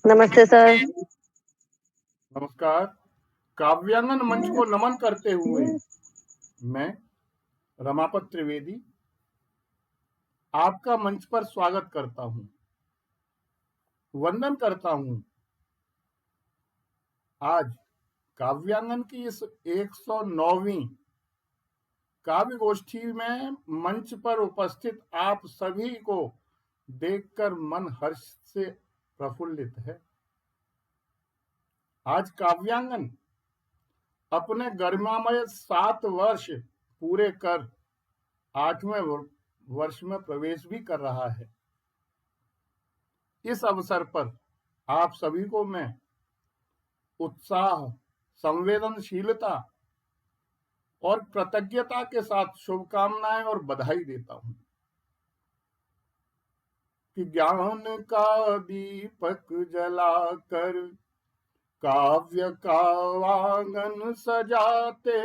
नमस्ते सर। नमस्कार। काव्यांगन मंच को नमन करते हुए मैं रमापत त्रिवेदी आपका मंच पर स्वागत करता हूं, वंदन करता हूं। आज काव्यांगन की इस 109वीं काव्य गोष्ठी में मंच पर उपस्थित आप सभी को देखकर मन हर्ष से प्रफुल्लित है। आज काव्यांगन अपने गरिमामय 7 वर्ष पूरे कर 8वें वर्ष में प्रवेश भी कर रहा है। इस अवसर पर आप सभी को मैं उत्साह, संवेदनशीलता और कृतज्ञता के साथ शुभकामनाएं और बधाई देता हूं कि ज्ञान का दीपक जलाकर काव्य का आंगन सजाते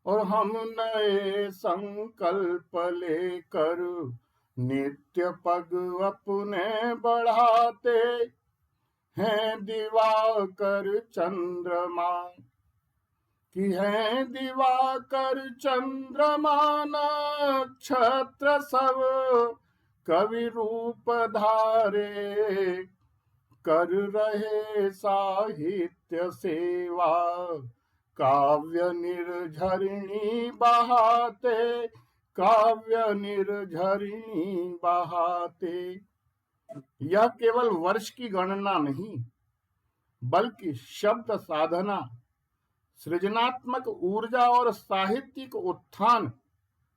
और हम नए संकल्प लेकर नित्य पग अपने बढ़ाते हैं दिवाकर चंद्रमा की है दिवाकर चंद्रमा नक्षत्र सब कवि रूप धारे कर रहे साहित्य सेवा काव्य निर्झरिणी बहाते काव्य निर्झरिणी बहाते। यह केवल वर्ष की गणना नहीं बल्कि शब्द साधना, सृजनात्मक ऊर्जा और साहित्यिक उत्थान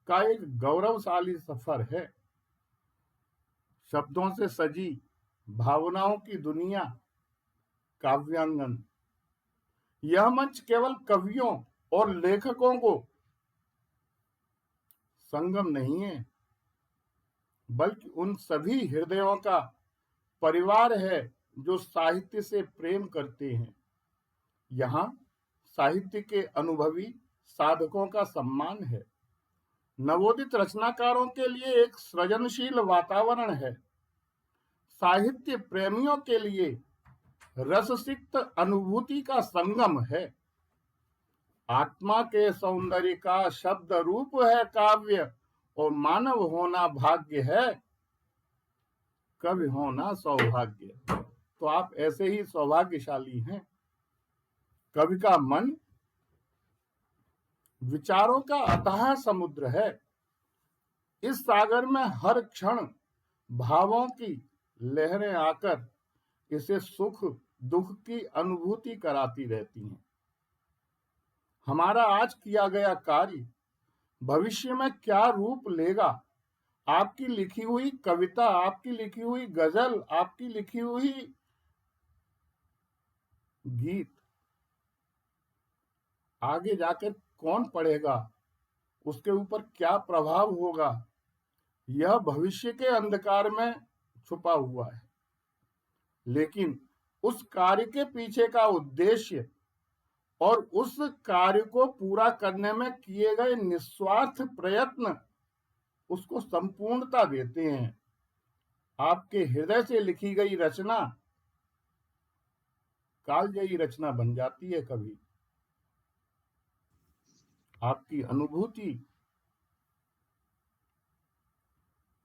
का एक गौरवशाली सफर है। शब्दों से सजी भावनाओं की दुनिया काव्यांगन। यह मंच केवल कवियों और लेखकों को संगम नहीं है बल्कि उन सभी हृदयों का परिवार है जो साहित्य से प्रेम करते हैं। यहाँ साहित्य के अनुभवी साधकों का सम्मान है। नवोदित रचनाकारों के लिए एक सृजनशील वातावरण है। साहित्य प्रेमियों के लिए रससिक्त अनुभूति का संगम है। आत्मा के सौंदर्य का शब्द रूप है काव्य और मानव होना भाग्य है, कवि होना सौभाग्य। तो आप ऐसे ही सौभाग्यशाली हैं। कवि का मन विचारों का अथाह समुद्र है। इस सागर में हर क्षण भावों की लहरें आकर इसे सुख दुख की अनुभूति कराती रहती हैं। हमारा आज किया गया कार्य भविष्य में क्या रूप लेगा, आपकी लिखी हुई कविता, आपकी लिखी हुई गजल, आपकी लिखी हुई गीत आगे जाकर कौन पढ़ेगा, उसके ऊपर क्या प्रभाव होगा, यह भविष्य के अंधकार में छुपा हुआ है। लेकिन उस कार्य के पीछे का उद्देश्य और उस कार्य को पूरा करने में किए गए निस्वार्थ प्रयत्न उसको संपूर्णता देते हैं। आपके हृदय से लिखी गई रचना कालजयी रचना बन जाती है। कभी आपकी अनुभूति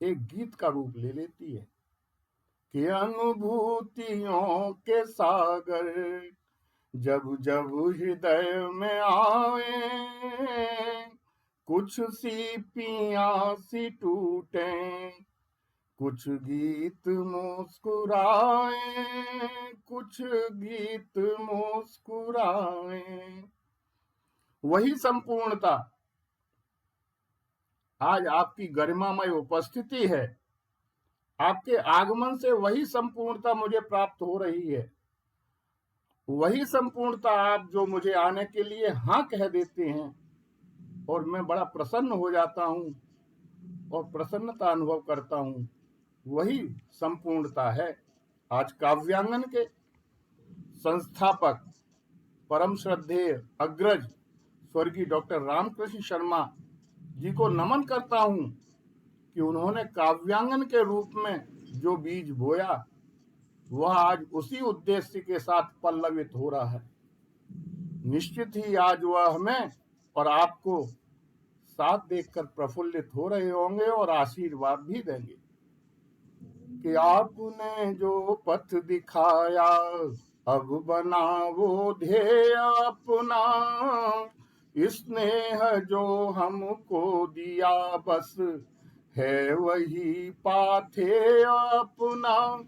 एक गीत का रूप ले लेती है कि अनुभूतियों के सागर जब जब हृदय में आए, कुछ सीपियां सी टूटे, कुछ गीत मुस्कुराए, कुछ गीत मुस्कुराए। वही संपूर्णता आज आपकी गरिमामय उपस्थिति है। आपके आगमन से वही संपूर्णता मुझे प्राप्त हो रही है। वही संपूर्णता आप जो मुझे आने के लिए हाँ कह देते हैं और मैं बड़ा प्रसन्न हो जाता हूँ और प्रसन्नता अनुभव करता हूँ, वही संपूर्णता है। आज काव्यांगन के संस्थापक परम श्रद्धेय अग्रज स्वर्गीय डॉक्टर रामकृष्ण शर्मा जी को नमन करता हूँ कि उन्होंने काव्यांगन के रूप में जो बीज बोया वह आज उसी उद्देश्य के साथ पल्लवित हो रहा है। निश्चित ही आज वह हमें और आपको साथ देखकर प्रफुल्लित हो रहे होंगे और आशीर्वाद भी देंगे कि आपने जो पथ दिखाया अब बना वो ध्येय अपना, स्नेह जो हमको दिया बस है वही पाथेय अपना,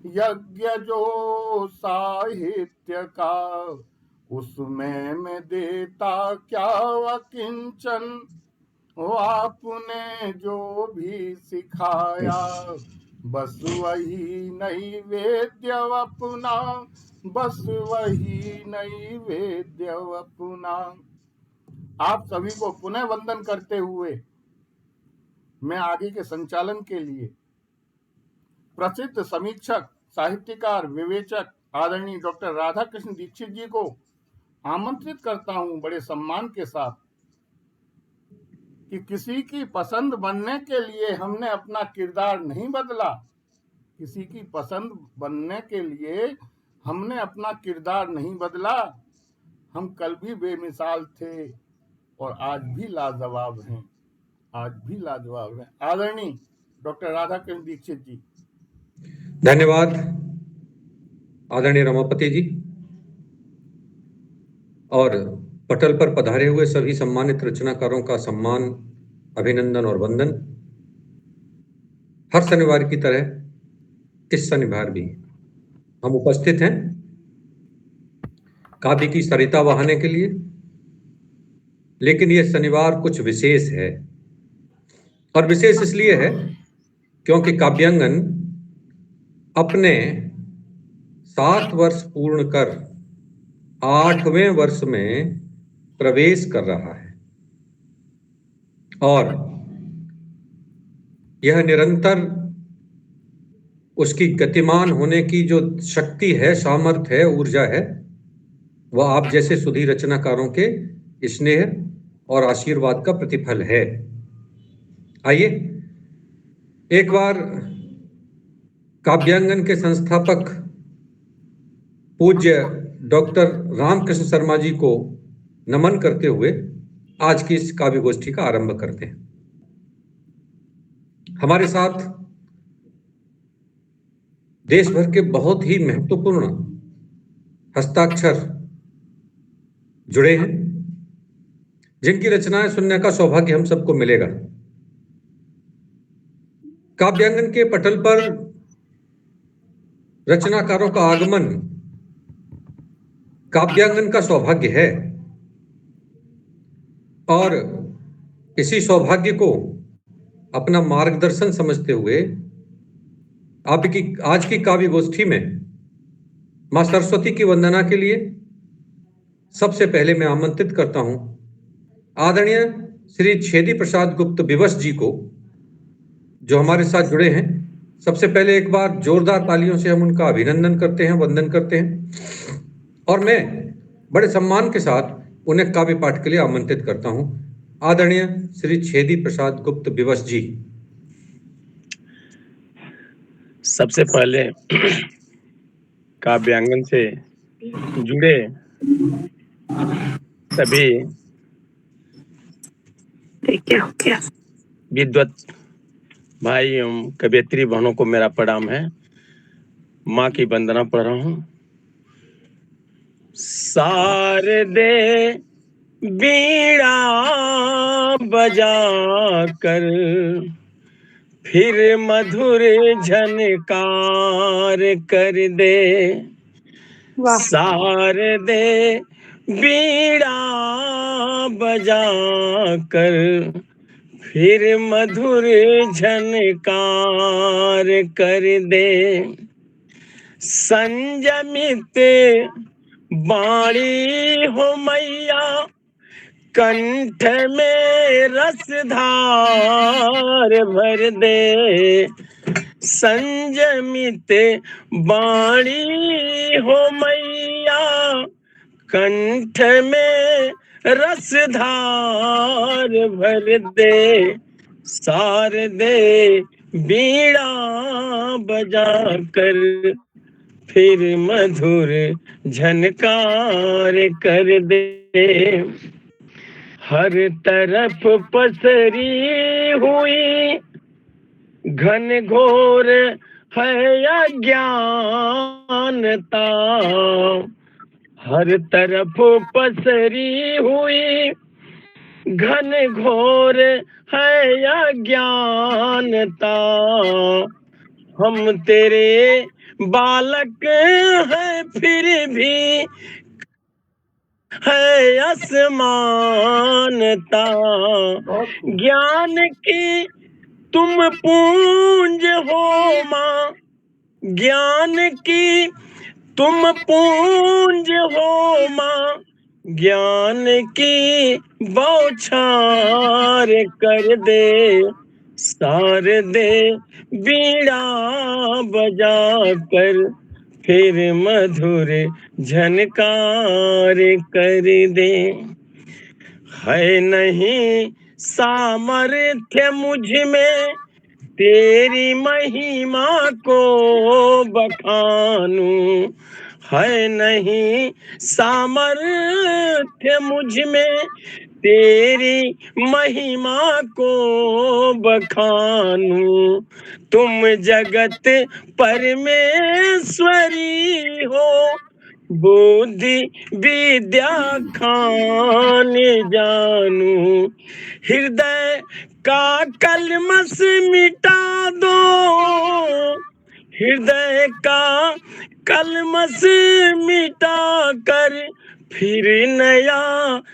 यज्ञ जो साहित्य का उसमें मैं देता क्या वकिंचन, वो आपने जो भी सिखाया बस वही नैवेद्य अपना, बस वही नैवेद्य अपना। आप सभी को पुनः वंदन करते हुए मैं आगे के संचालन के लिए प्रसिद्ध समीक्षक, साहित्यकार, विवेचक आदरणीय डॉक्टर राधाकृष्ण दीक्षित जी को आमंत्रित करता हूं बड़े सम्मान के साथ कि किसी की पसंद बनने के लिए हमने अपना किरदार नहीं बदला, किसी की पसंद बनने के लिए हमने अपना किरदार नहीं बदला। हम कल भी बेमिसाल थे और आज भी लाजवाब हैं, आज भी लाजवाब हैं। आदरणीय डॉक्टर राधाकृष्ण दीक्षित जी। धन्यवाद आदरणीय रमापति जी। और पटल पर पधारे हुए सभी सम्मानित रचनाकारों का सम्मान, अभिनंदन और वंदन। हर शनिवार की तरह इस शनिवार भी हम उपस्थित हैं काव्य की सरिता बहाने के लिए, लेकिन यह शनिवार कुछ विशेष है। और विशेष इसलिए है क्योंकि काव्यांगन अपने 7 वर्ष पूर्ण कर 8वें वर्ष में प्रवेश कर रहा है और यह निरंतर उसकी गतिमान होने की जो शक्ति है, सामर्थ्य है, ऊर्जा है, वह आप जैसे सुधी रचनाकारों के स्नेह और आशीर्वाद का प्रतिफल है। आइए एक बार काव्यांगन के संस्थापक पूज्य डॉक्टर रामकृष्ण शर्मा जी को नमन करते हुए आज की इस काव्य गोष्ठी का आरंभ करते हैं। हमारे साथ देश भर के बहुत ही महत्वपूर्ण हस्ताक्षर जुड़े हैं, जिनकी रचनाएं सुनने का सौभाग्य हम सबको मिलेगा। काव्यांगन के पटल पर रचनाकारों का आगमन काव्यांगन का सौभाग्य है और इसी सौभाग्य को अपना मार्गदर्शन समझते हुए आपकी आज की काव्य गोष्ठी में मां सरस्वती की वंदना के लिए सबसे पहले मैं आमंत्रित करता हूं आदरणीय श्री छेदी प्रसाद गुप्त विवश जी को, जो हमारे साथ जुड़े हैं। सबसे पहले एक बार जोरदार तालियों से हम उनका अभिनंदन करते हैं, वंदन करते हैं और मैं बड़े सम्मान के साथ उन्हें काव्य पाठ के लिए आमंत्रित करता हूं। आदरणीय श्री छेदी प्रसाद गुप्त विवश जी। सबसे पहले काव्यांगन से जुड़े सभी विद्वत भाई एवं कवयित्री बहनों को मेरा प्रणाम है। माँ की वंदना पढ़ रहा हूँ। शारदे बीड़ा बजा कर फिर मधुर झनकार कर दे, शारदे बीड़ा बजा कर फिर मधुर झनकार कर दे, संयमित बाणी हो मैया कंठ में रसधार भर दे, संयमित बाणी हो मैया कंठ में रसधार भर दे, शारदे बीड़ा बजा कर फिर मधुर झनकार कर दे। हर तरफ पसरी हुई घन घोर है अज्ञानता। हर तरफ पसरी हुई घन घोर है अज्ञानता। हम तेरे बालक हैं फिर भी है असमानता। बहुत खूब। ज्ञान की तुम पूंज हो माँ, ज्ञान की तुम पूंज हो माँ, ज्ञान की बौछार कर दे। सार दे बीड़ा बजा कर, फिर मधुर झनकार कर दे। है नहीं सामर्थ्य मुझ में तेरी महिमा को बखानूं। है नहीं सामर्थ्य मुझ में तेरी महिमा को बखानूं। तुम जगत परमेश्वरी हो, बुद्धि विद्या खान जानू। हृदय का कलमस मिटा दो, हृदय का कलमस मिटा कर, फिर नया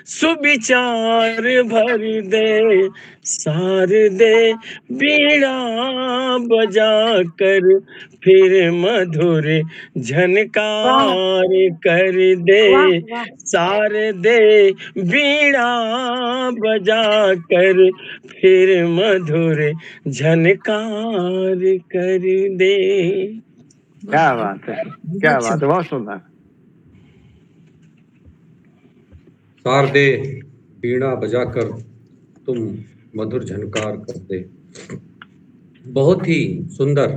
सुविचार भर दे। सार दे बीड़ा बजा कर, फिर मधुर झनकार कर दे। सार दे बीड़ा बजा कर, फिर मधुर झनकार कर दे। क्या बात है, क्या बात है, बहुत सुंदर। सार दे बीड़ा बजाकर तुम मधुर झनकार कर दे। बहुत ही सुंदर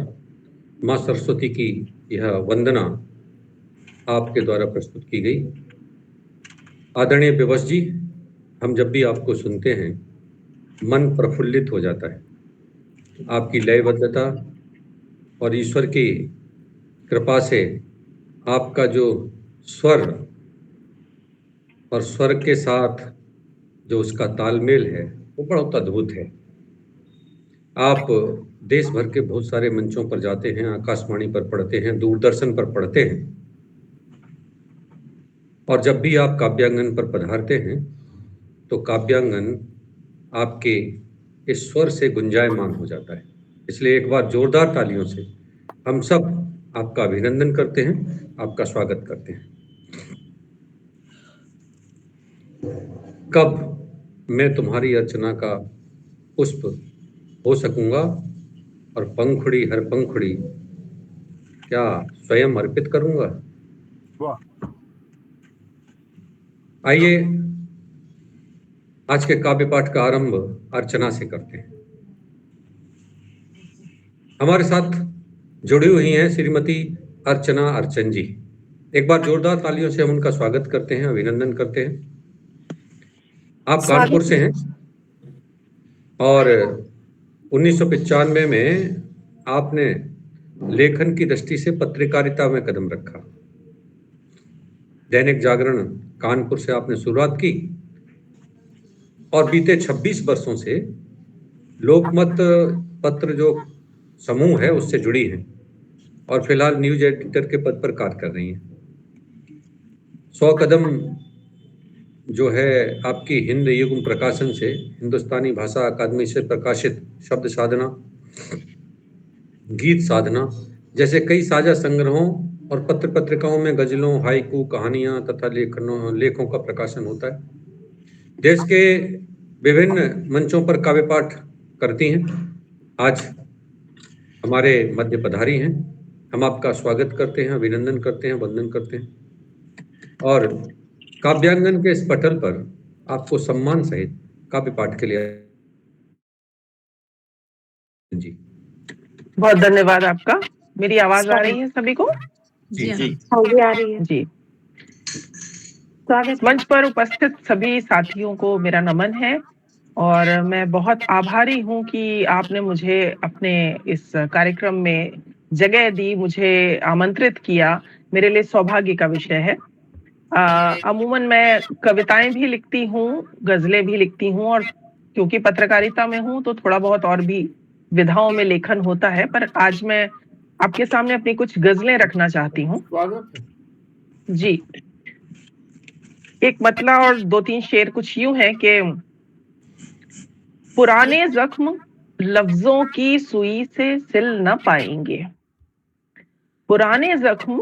माँ सरस्वती की यह वंदना आपके द्वारा प्रस्तुत की गई। आदरणीय विवश जी, हम जब भी आपको सुनते हैं मन प्रफुल्लित हो जाता है। आपकी लयबद्धता और ईश्वर की कृपा से आपका जो स्वर और स्वर के साथ जो उसका तालमेल है वो बहुत अद्भुत है। आप देश भर के बहुत सारे मंचों पर जाते हैं, आकाशवाणी पर पढ़ते हैं, दूरदर्शन पर पढ़ते हैं, और जब भी आप काव्यांगन पर पधारते हैं तो काव्यांगन आपके इस स्वर से गुंजायमान हो जाता है। इसलिए एक बार जोरदार तालियों से हम सब आपका अभिनंदन करते हैं, आपका स्वागत करते हैं। कब मैं तुम्हारी अर्चना का पुष्प हो सकूंगा और पंखुड़ी हर पंखुड़ी क्या स्वयं अर्पित करूंगा। वाह। आइए आज के काव्य पाठ का आरंभ अर्चना से करते हैं। हमारे साथ जुड़ी हुई हैं श्रीमती अर्चना अर्चन जी। एक बार जोरदार तालियों से हम उनका स्वागत करते हैं, अभिनंदन करते हैं। आप कानपुर से हैं और 1995 में आपने लेखन की दृष्टि से पत्रकारिता में कदम रखा। दैनिक जागरण कानपुर से आपने शुरुआत की और बीते 26 वर्षों से लोकमत पत्र जो समूह है उससे जुड़ी हैं और फिलहाल न्यूज एडिटर के पद पर कार्य कर रही हैं। 100 कदम जो है आपकी हिंद युग्म प्रकाशन से, हिंदुस्तानी भाषा अकादमी से प्रकाशित शब्द साधना, गीत साधना जैसे कई साझा संग्रहों और पत्र पत्रिकाओं में गजलों, हाइकू, कहानियां तथा लेखों का प्रकाशन होता है। देश के विभिन्न मंचों पर काव्य पाठ करती हैं। आज हमारे मध्य पधारी हैं। हम आपका स्वागत करते हैं, अभिनंदन करते हैं, वंदन करते हैं और काव्यांगन के इस पटल पर आपको सम्मान सहित काव्य पाठ के लिए जी। बहुत धन्यवाद आपका। मेरी आवाज आ रही है सभी को? जी जी हाँ जी, आ रही है। जी, स्वागत है। मंच पर उपस्थित सभी साथियों को मेरा नमन है और मैं बहुत आभारी हूँ कि आपने मुझे अपने इस कार्यक्रम में जगह दी, मुझे आमंत्रित किया। मेरे लिए सौभाग्य का विषय है। अमूमन मैं कविताएं भी लिखती हूँ, गजलें भी लिखती हूँ और क्योंकि पत्रकारिता में हूँ तो थोड़ा बहुत और भी विधाओं में लेखन होता है, पर आज मैं आपके सामने अपनी कुछ गजलें रखना चाहती हूँ। स्वागत है। जी, एक मतला और 2-3 शेर कुछ यूं है कि पुराने जख्म लफ्जों की सुई से सिल न पाएंगे। पुराने जख्म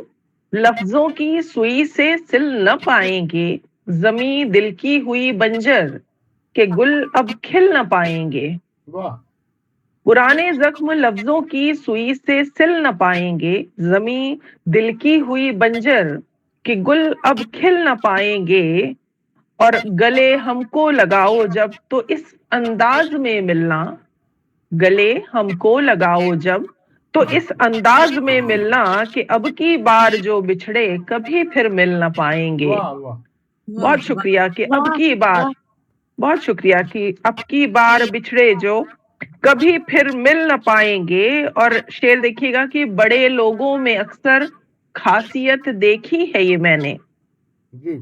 लफ्जों की सुई से सिल न पाएंगे। जमी दिल की हुई बंजर के गुल अब खिल न पाएंगे। वाह, पुराने जख्म लफ्जों की सुई से सिल न पाएंगे। जमी दिल की हुई बंजर के गुल अब खिल न पाएंगे। और गले हमको लगाओ जब तो इस अंदाज में मिलना। गले हमको लगाओ जब तो इस अंदाज में मिलना कि अब की बार जो बिछड़े कभी फिर मिल न पाएंगे। वाह, वाह, बहुत शुक्रिया कि अब की बार, वाह, बहुत शुक्रिया कि अब की बार बिछड़े जो कभी फिर मिल न पाएंगे। और शेर देखिएगा कि बड़े लोगों में अक्सर खासियत देखी है ये मैंने। जी,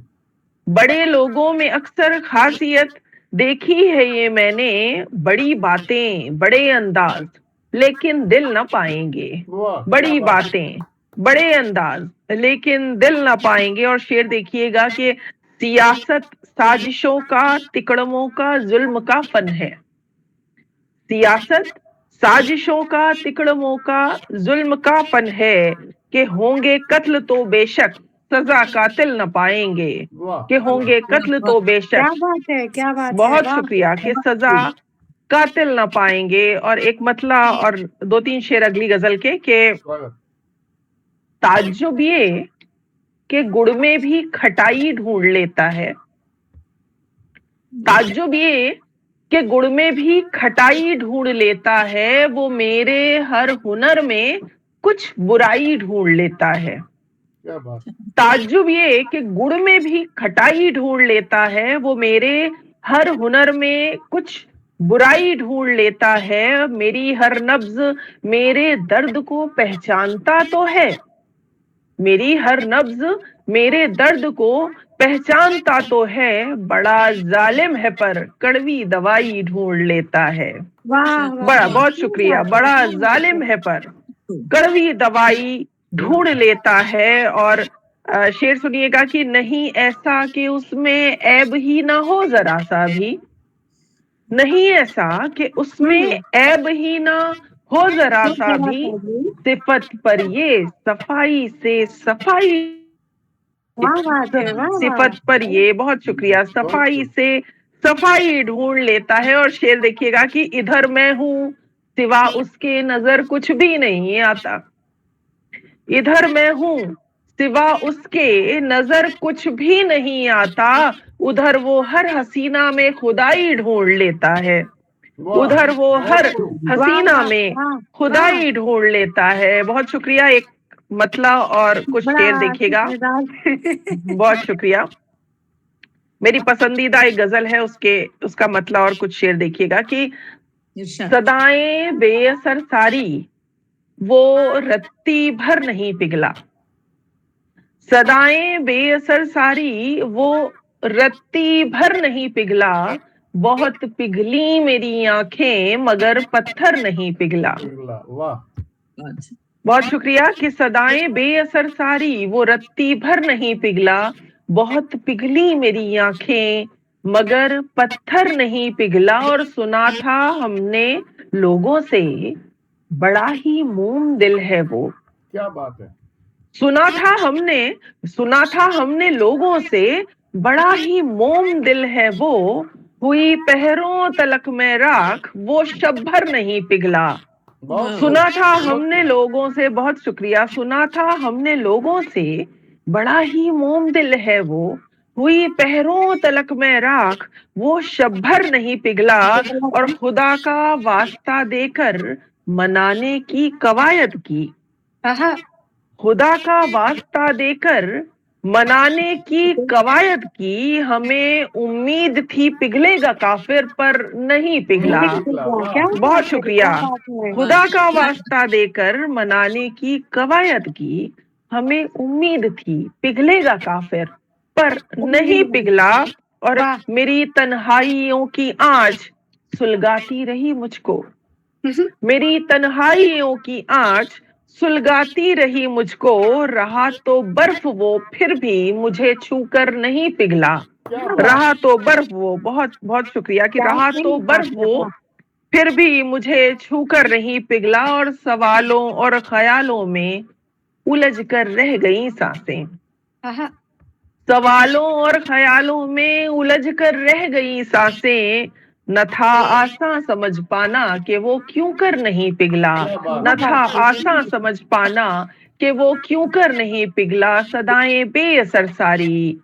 बड़े लोगों में अक्सर खासियत देखी है ये मैंने। बड़ी बातें बड़े अंदाज लेकिन दिल न पाएंगे। वाह, बड़ी क्या बात है। बातें बड़े अंदाज लेकिन दिल न पाएंगे। और शेर देखिएगा कि सियासत साजिशों का, तिकड़मों का, जुल्म का फन है। सियासत साजिशों का, तिकड़मों का, जुल्म का फन है कि होंगे कत्ल तो बेशक सजा कातिल न पाएंगे। वाह, कि होंगे कत्ल तो क्या बेशक, बात है, क्या बात है। बहुत वाह, शुक्रिया कि सजा कातिल न पाएंगे। और एक मतला और 2-3 शेर अगली गजल के स्वागत। ताज्जुब ये कि गुड़ में भी खटाई ढूंढ लेता है। ताज्जुब ये कि गुड़ में भी खटाई ढूंढ लेता है। वो मेरे हर हुनर में कुछ बुराई ढूंढ लेता है। क्या बात है। ताज्जुब ये कि गुड़ में भी खटाई ढूंढ लेता है। वो मेरे हर हुनर में कुछ बुराई ढूंढ लेता है। मेरी हर नब्ज मेरे दर्द को पहचानता तो है। मेरी हर नब्ज मेरे दर्द को पहचानता तो है। बड़ा जालिम है पर कड़वी दवाई ढूंढ लेता है। वाह, बड़ा, बहुत शुक्रिया। बड़ा जालिम है पर कड़वी दवाई ढूंढ लेता है। और शेर सुनिएगा कि नहीं ऐसा कि उसमें ऐब ही ना हो जरा सा भी। नहीं ऐसा कि उसमें ऐब ही ना हो जरा सा भी। सिफत पर ये सफाई से सफाई, वाह बात है, वाह, वाह। सिफत पर ये, बहुत शुक्रिया, सफाई से सफाई ढूंढ लेता है। और शेर देखिएगा कि इधर मैं हूं सिवा उसके नजर कुछ भी नहीं आता। इधर मैं हूं सिवा उसके नजर कुछ भी नहीं आता। उधर वो हर हसीना में खुदाई ढूंढ लेता है। वाह, उधर वो हर हसीना वाह, में वाह, खुदाई ढूंढ लेता है। बहुत शुक्रिया। एक मतला और कुछ बड़ा शेर देखिएगा। मजेदार। बहुत शुक्रिया। मेरी पसंदीदा एक गजल है, उसका मतला और कुछ शेर देखिएगा कि सदाएं बेअसर सारी वो रत्ती भर नहीं पिघला। सदाएं बेअसर सारी वो रत्ती भर नहीं पिघला। बहुत पिघली मेरी आंखें मगर पत्थर नहीं पिघला। पिघला, वाह, बहुत शुक्रिया कि सदाएं बेअसर सारी वो रत्ती भर नहीं पिघला। बहुत पिघली मेरी आंखें मगर पत्थर नहीं पिघला। और सुना था हमने लोगों से बड़ा ही मोम दिल है वो। क्या बात है। सुना था हमने लोगों से बड़ा ही मोम दिल है वो। हुई पहरों तलक में राख वो शब भर नहीं पिघला। बहुत सुना था बहुत हमने लोगों से, बहुत शुक्रिया, सुना था हमने लोगों से बड़ा ही मोम दिल है वो। हुई पहरों तलक में राख वो शब भर नहीं पिघला। और खुदा का वास्ता देकर मनाने की कवायद की। आहा, खुदा का वास्ता देकर मनाने की कवायद की, हमें उम्मीद थी पिघलेगा काफिर, पर नहीं पिघला। नहीं पिघला, वाह। क्या बहुत बात है, शुक्रिया। क्या बात है। खुदा का वास्ता देकर मनाने की कवायद की, हमें उम्मीद थी पिघलेगा काफिर, पर नहीं पिघला। और वाह। मेरी तन्हाइयों की आँच सुलगाती रही मुझको, मेरी तन्हाइयों की आँच सुलगाती रही मुझको। रहा तो बर्फ वो, फिर भी मुझे छूकर नहीं पिघला। क्या बात। रहा तो बर्फ वो, बहुत बहुत शुक्रिया कि क्या रहा सही तो बात बर्फ है, वो, वाह। फिर भी मुझे छूकर नहीं पिघला। और सवालों और ख्यालों में उलझ कर रह गई सांसें, आहा, सवालों और ख्यालों में उलझ कर रह गई सांसें। न था आसान समझ पाना कि वो क्यों कर नहीं पिघला, क्या बात। न था आसान समझ पाना कि वो क्यों कर नहीं पिघला। सदाएं बेअसर सारी,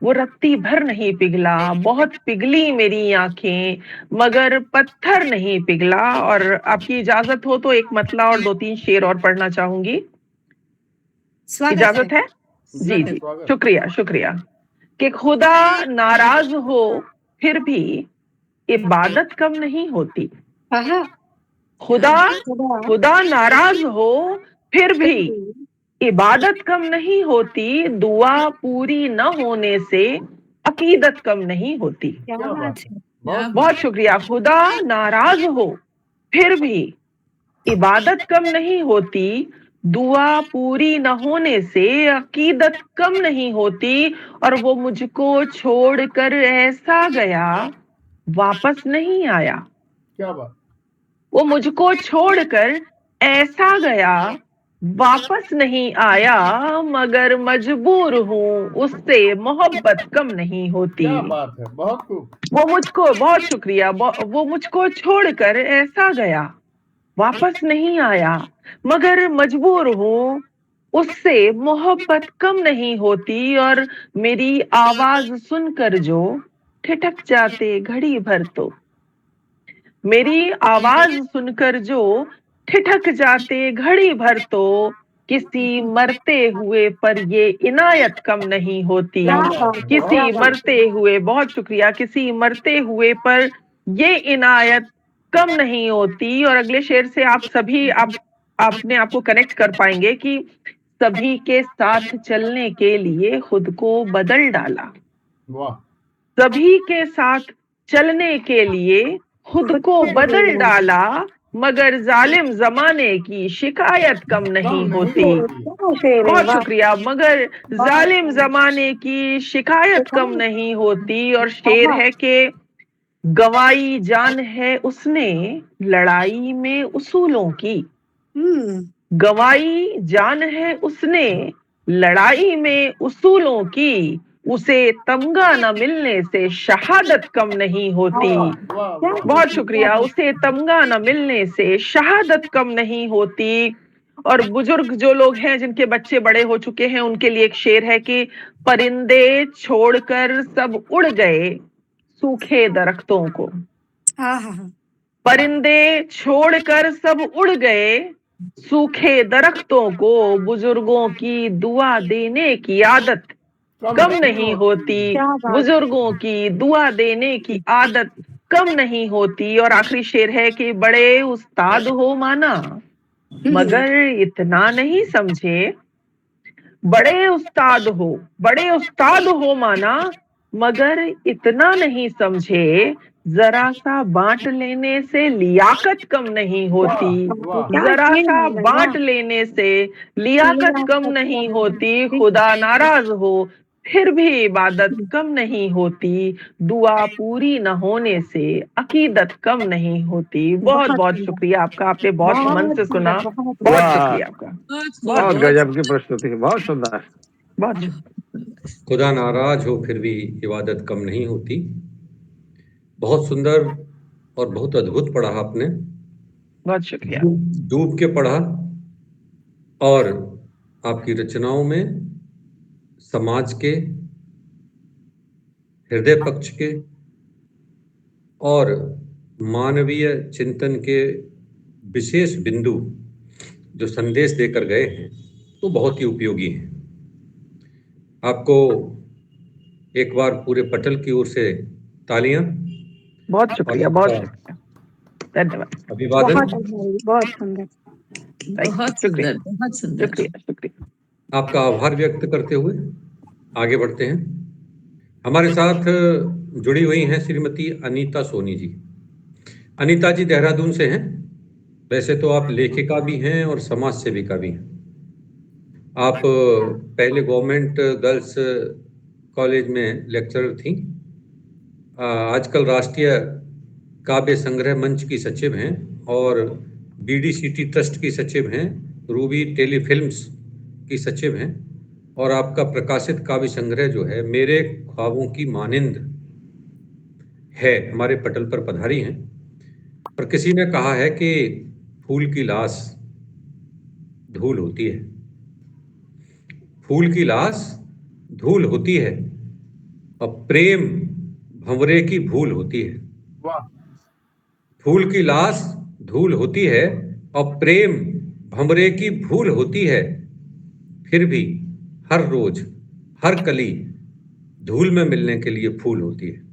वो रत्ती भर नहीं पिघला। बहुत पिघली मेरी आंखें, मगर पत्थर नहीं पिघला। और आपकी इजाजत हो तो एक मतला और 2-3 शेर और पढ़ना चाहूंगी, स्वागत इजाजत है? जी जी, स्वागत। शुक्रिया शुक्रिया। कि खुदा नाराज हो फिर भी इबादत कम नहीं होती। आहा, खुदा खुदा खुदा नाराज हो फिर भी इबादत कम नहीं होती। दुआ पूरी न होने से अकीदत कम नहीं होती। क्या क्या बात बात है। बहुत बहुत शुक्रिया। खुदा नाराज हो फिर भी इबादत कम नहीं होती। दुआ पूरी न होने से अकीदत कम नहीं होती। और वो मुझको छोड़कर ऐसा गया, वापस नहीं आया। क्या बात। वो मुझको छोड़कर ऐसा गया, वापस नहीं आया। मगर मजबूर हूँ, उससे मोहब्बत कम नहीं होती। क्या बात है, बहुत खूब। वो मुझको, बहुत शुक्रिया, वो मुझको छोड़कर ऐसा गया, वापस नहीं आया। मगर मजबूर हूँ, उससे मोहब्बत कम नहीं होती। और मेरी आवाज सुनकर जो ठिठक जाते घड़ी भर तो, मेरी आवाज सुनकर जो ठिठक जाते घड़ी भर तो, किसी मरते हुए पर ये इनायत कम नहीं होती। क्या बात है, क्या किसी बात है। मरते हुए, बहुत शुक्रिया, किसी मरते हुए पर ये इनायत कम नहीं होती। और अगले शेर से आप सभी अपने आप को कनेक्ट कर पाएंगे कि सभी के साथ चलने के लिए खुद को बदल डाला, वाह। सभी के साथ चलने के लिए खुद को बदल डाला। मगर जालिम जमाने की शिकायत कम नहीं होती। क्या शेर है, बहुत वाह। शुक्रिया। मगर जालिम जमाने की शिकायत कम नहीं होती। और शेर है कि गवाई जान है उसने लड़ाई में उसूलों की, गवाई जान है उसने लड़ाई में उसूलों की। उसे तमगा न मिलने से शहादत कम नहीं होती। बहुत शुक्रिया। उसे तमगा न मिलने से शहादत कम नहीं होती। और बुजुर्ग जो लोग हैं जिनके बच्चे बड़े हो चुके हैं, उनके लिए एक शेर है कि परिंदे छोड़कर सब उड़ गए सूखे दरख्तों को, परिंदे छोड़कर सब उड़ गए सूखे दरख्तों को। बुजुर्गों की दुआ देने की आदत कम नहीं होती। क्या बात। बुजुर्गों की दुआ देने की आदत कम नहीं होती। और आखिरी शेर है कि बड़े उस्ताद हो माना, मगर इतना नहीं समझे। बड़े उस्ताद हो, बड़े उस्ताद हो माना, मगर इतना नहीं समझे। जरा सा बांट लेने से लियाकत कम नहीं होती। क्या जरा शेर सा है, वाह। बांट लेने से लियाकत कम नहीं होती। खुदा नाराज हो फिर भी इबादत कम नहीं होती। दुआ पूरी न होने से अकीदत कम नहीं होती। बहुत बहुत शुक्रिया आपका, आपने बहुत मन से सुना। बहुत शुक्रिया आपका। बहुत गजब की प्रस्तुति, बहुत सुंदर। बहुत शुक्रिया। खुदा नाराज हो फिर भी इबादत कम नहीं होती। बहुत सुंदर और बहुत अद्भुत पढ़ा आपने, बहुत शुक्रिया। डूब के पढ़ा। और आपकी रचनाओं में समाज के, हृदय पक्ष के और मानवीय चिंतन के विशेष बिंदु जो संदेश देकर गए हैं, तो बहुत ही उपयोगी हैं। आपको एक बार पूरे पटल की ओर से तालियां बहुत और शुक्रिया, बहुत आपका शुक्रिया, धन्यवाद। अभिवादन। बहुत आभारी, बहुत सुंदर। बहुत शुक्रिया, सुंदर, बहुत सुंदर। शुक्रिया, शुक्रिया। आपका आभार व्यक्त करते हुए आगे बढ़ते हैं। हमारे साथ जुड़ी हुई हैं श्रीमती अनीता सोनी जी। अनीता जी देहरादून से हैं। वैसे तो आप लेखिका भी हैं और समाज सेविका भी हैं। आप पहले गवर्नमेंट गर्ल्स कॉलेज में लेक्चरर थी। आजकल राष्ट्रीय काव्य संग्रह मंच की सचिव हैं और बीडीसीटी ट्रस्ट की सचिव हैं, रूबी टेलीफिल्म्स की सचिव हैं और आपका प्रकाशित काव्य संग्रह जो है मेरे ख्वाबों की मानिंद है, हमारे पटल पर पधारी हैं। पर किसी ने कहा है कि फूल की लाश धूल होती है, फूल की लाश धूल होती है और प्रेम भंवरे की भूल होती है। वाह, फूल की लाश धूल होती है और प्रेम भंवरे की भूल होती है, फिर भी हर रोज हर कली धूल में मिलने के लिए फूल होती है।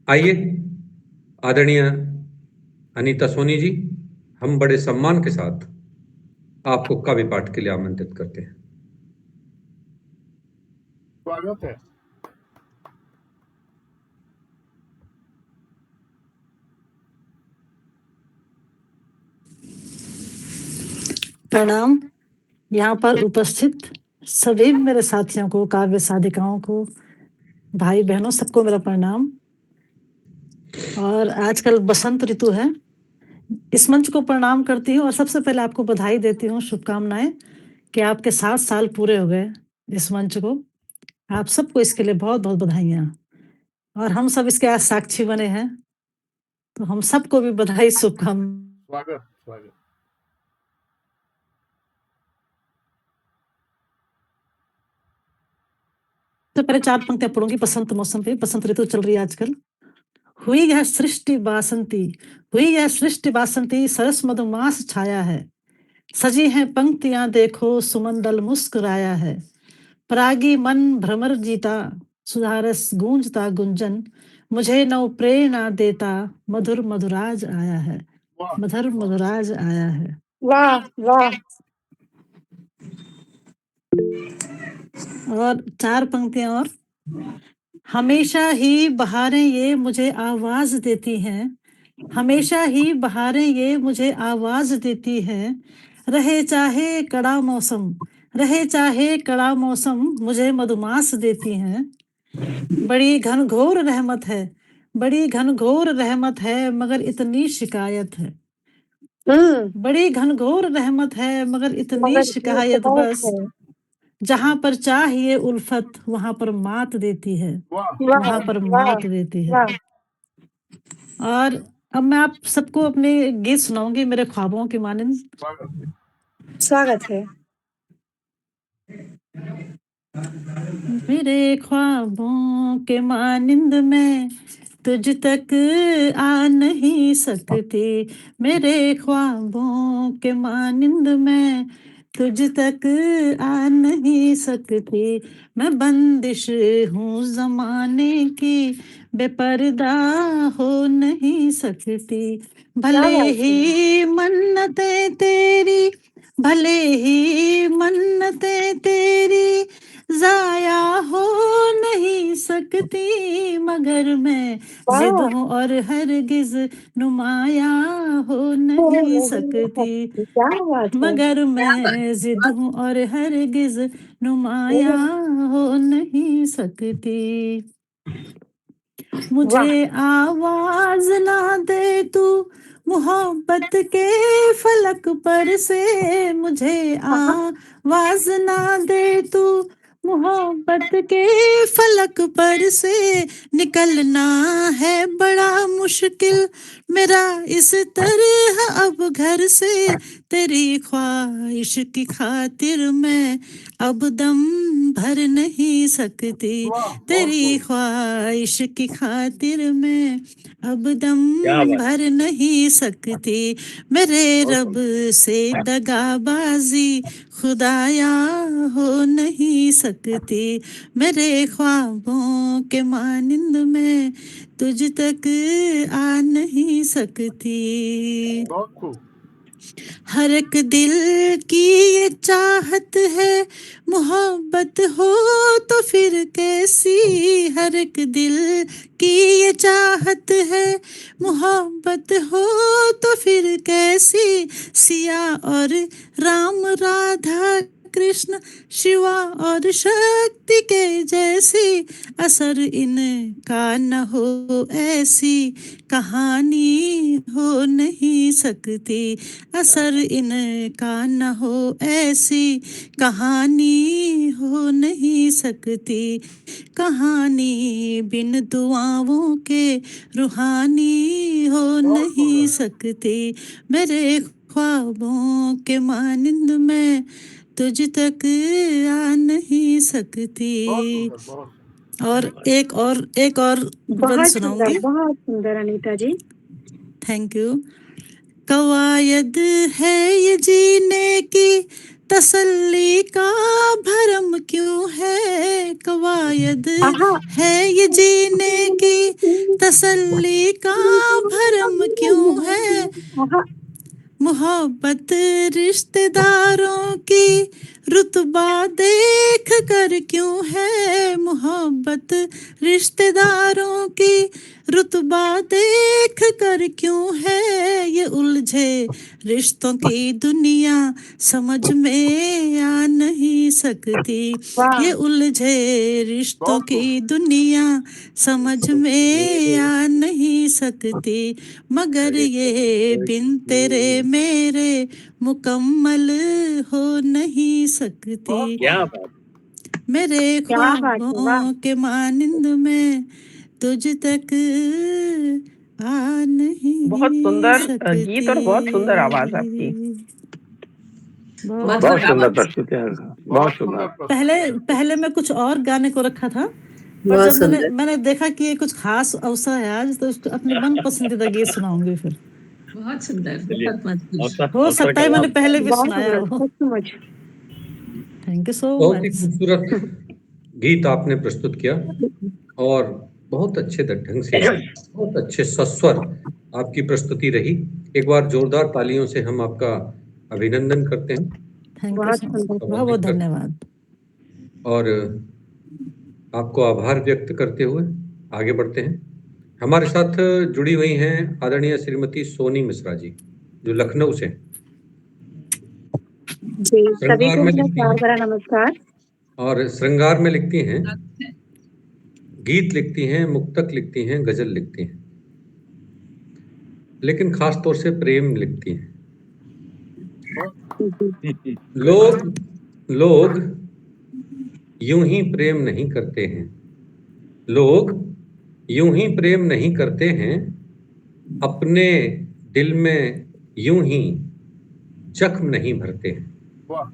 आइए आदरणीय अनीता सोनी जी, हम बड़े सम्मान के साथ आपको काव्य पाठ के लिए आमंत्रित करते हैं। स्वागत है। प्रणाम। यहाँ पर उपस्थित सभी मेरे साथियों को, काव्य साधिकाओं को, भाई बहनों, सबको मेरा प्रणाम। और आजकल बसंत ऋतु है, इस मंच को प्रणाम करती हूँ और सबसे पहले आपको बधाई देती हूँ, शुभकामनाएं कि आपके 7 साल पूरे हो गए इस मंच को। आप सबको इसके लिए बहुत बहुत बधाइयाँ। और हम सब इसके आज साक्षी बने हैं, तो हम सबको भी बधाई, शुभकामनाएं। स्वागत, स्वागत। तो पहले 4 पंक्तियां पढ़ूंगी बसंत मौसम पे। बसंत ऋतु चल रही है आजकल। हुई है सृष्टि बासंती, हुई है सृष्टि बासंती, सरस मधुमास छाया है। सजी हैं पंक्तियां देखो, सुमंडल मुस्कुराया है। परागी मन भ्रमर जीता, सुधारस गूंजता गुंजन। मुझे नव प्रेरणा देता, मधुर मधुराज आया है। वाह, मधुर मधुराज आया है। वाह वाह। और 4 पंक्तियां और। हमेशा ही बहारें ये मुझे आवाज देती हैं, हमेशा ही बहारें ये मुझे आवाज देती हैं। रहे चाहे कड़ा मौसम, रहे चाहे कड़ा मौसम, मुझे मधुमास देती हैं। बड़ी घनघोर रहमत है, बड़ी घनघोर रहमत है, मगर इतनी शिकायत है। बड़ी घनघोर रहमत है, मगर इतनी मगर शिकायत शिकायत बस। है। जहां पर चाहिए उल्फत, वहां पर मात देती है, वाह, वाह वहां पर वाह मात देती है। वाह। और अब मैं आप सबको अपने गीत सुनाऊंगी, मेरे ख्वाबों की मानिंद। स्वागत। स्वागत है। मेरे ख्वाबों के मानिंद में तुझ तक आ नहीं सकती, मेरे ख्वाबों के मानिंद में तुझ तक आ नहीं सकती। मैं बंदिश हूँ जमाने की, बेपर्दा हो नहीं सकती। भले क्या बात है। ही मन्नतें तेरी, भले ही मन्नतें तेरी जाया हो नहीं सकती, मगर मैं जिद वाह। हूँ और हरगिज नुमाया हो हो नहीं नहीं सकती, सकती। क्या बात है। मगर मैं जिद हूँ और हरगिज नुमाया हो नहीं सकती। वाह मुझे आवाज ना दे तू मोहब्बत के फलक पर से, मुझे आवाज ना दे तू मोहब्बत के फलक पर से निकलना है बड़ा मुश्किल मेरा इस तरह अब घर से तेरी ख्वाहिश की खातिर मैं अब दम भर नहीं सकती वाह, बहुत तेरी खूब। ख्वाहिश की खातिर मैं अब दम क्या बात भर नहीं सकती मेरे रब से दगाबाजी खुदाया हो नहीं सकती मेरे ख्वाबों के मानिंद में तुझ तक आ नहीं सकती बहुत खूब। हर एक दिल की ये चाहत है मोहब्बत हो तो फिर कैसी हर एक दिल की ये चाहत है मोहब्बत हो तो फिर कैसी सिया और राम राधा कृष्ण शिवा और शक्ति के जैसी असर इनका न हो ऐसी कहानी हो नहीं सकती असर इनका न हो ऐसी कहानी हो नहीं सकती कहानी बिन दुआओं के रूहानी हो नहीं सकती मेरे ख्वाबों के मानिंद में तुझ तक आ नहीं सकती बहुत सुंदर, बहुत सुंदर। और एक गजल बहुत सुनाऊंगी अनीता जी। थैंक यू कवायद है ये जीने की तसल्ली का भरम क्यों है कवायद आहा है ये जीने की तसल्ली का भरम क्यों है आहा मोहब्बत रिश्तेदारों की रुतबा देख कर क्यों है मोहब्बत रिश्तेदारों की रुतबा देख कर क्यों है ये उलझे रिश्तों की दुनिया समझ में आ नहीं सकती वाह ये उलझे रिश्तों बहुत की खूब। दुनिया समझ में आ नहीं सकती मगर ये बिन तेरे मेरे मुकम्मल हो नहीं सकती क्या बात मेरे क्या बात है, वाह ख्वाबों के मानिंद में तुझ तक आ नहीं बहुत सुंदर सकती गीत और बहुत सुंदर आवाज आपकी बहुत बहुत सुंदर मतलब प्रस्तुति है बहुत बहुत सुंदर सुंदर प्रस्तुति पहले है। पहले मैं कुछ और गाने को रखा था पर बहुत जब मैंने सुंदर मैंने देखा कि ये कुछ खास अवसर है आज तो उसको अपने मन पसंदीदा गीत सुनाऊंगी फिर बहुत सुंदर चलिए बहुत मधुर अवसर हो अवसर सकता का है मैंने लाभ पहले भी बहुत सुनाया सुंदर हो सचमुच। थैंक यू सो बहुत ही मच खूबसूरत गीत आपने प्रस्तुत किया और बहुत अच्छे ढंग से बहुत अच्छे सस्वर आपकी प्रस्तुति रही एक बार जोरदार तालियों से हम आपका अभिनंदन करते हैं थैंक यू बहुत सो मच सुंदर बहुत बहुत धन्यवाद और आपको आभार व्यक्त करते हुए आगे बढ़ते हैं हमारे साथ जुड़ी हुई हैं आदरणीय श्रीमती सोनी मिश्रा जी जो लखनऊ से हैं। जी सभी श्रृंगार को में मेरा लिखती प्यार हैं भरा नमस्कार। और श्रृंगार में लिखती हैं गीत लिखती हैं मुक्तक लिखती हैं गजल लिखती हैं लेकिन खास तौर से प्रेम लिखती हैं जी लोग यूं ही प्रेम नहीं करते हैं लोग यूं ही प्रेम नहीं करते हैं अपने दिल में यूं ही जख्म नहीं भरते हैं वाह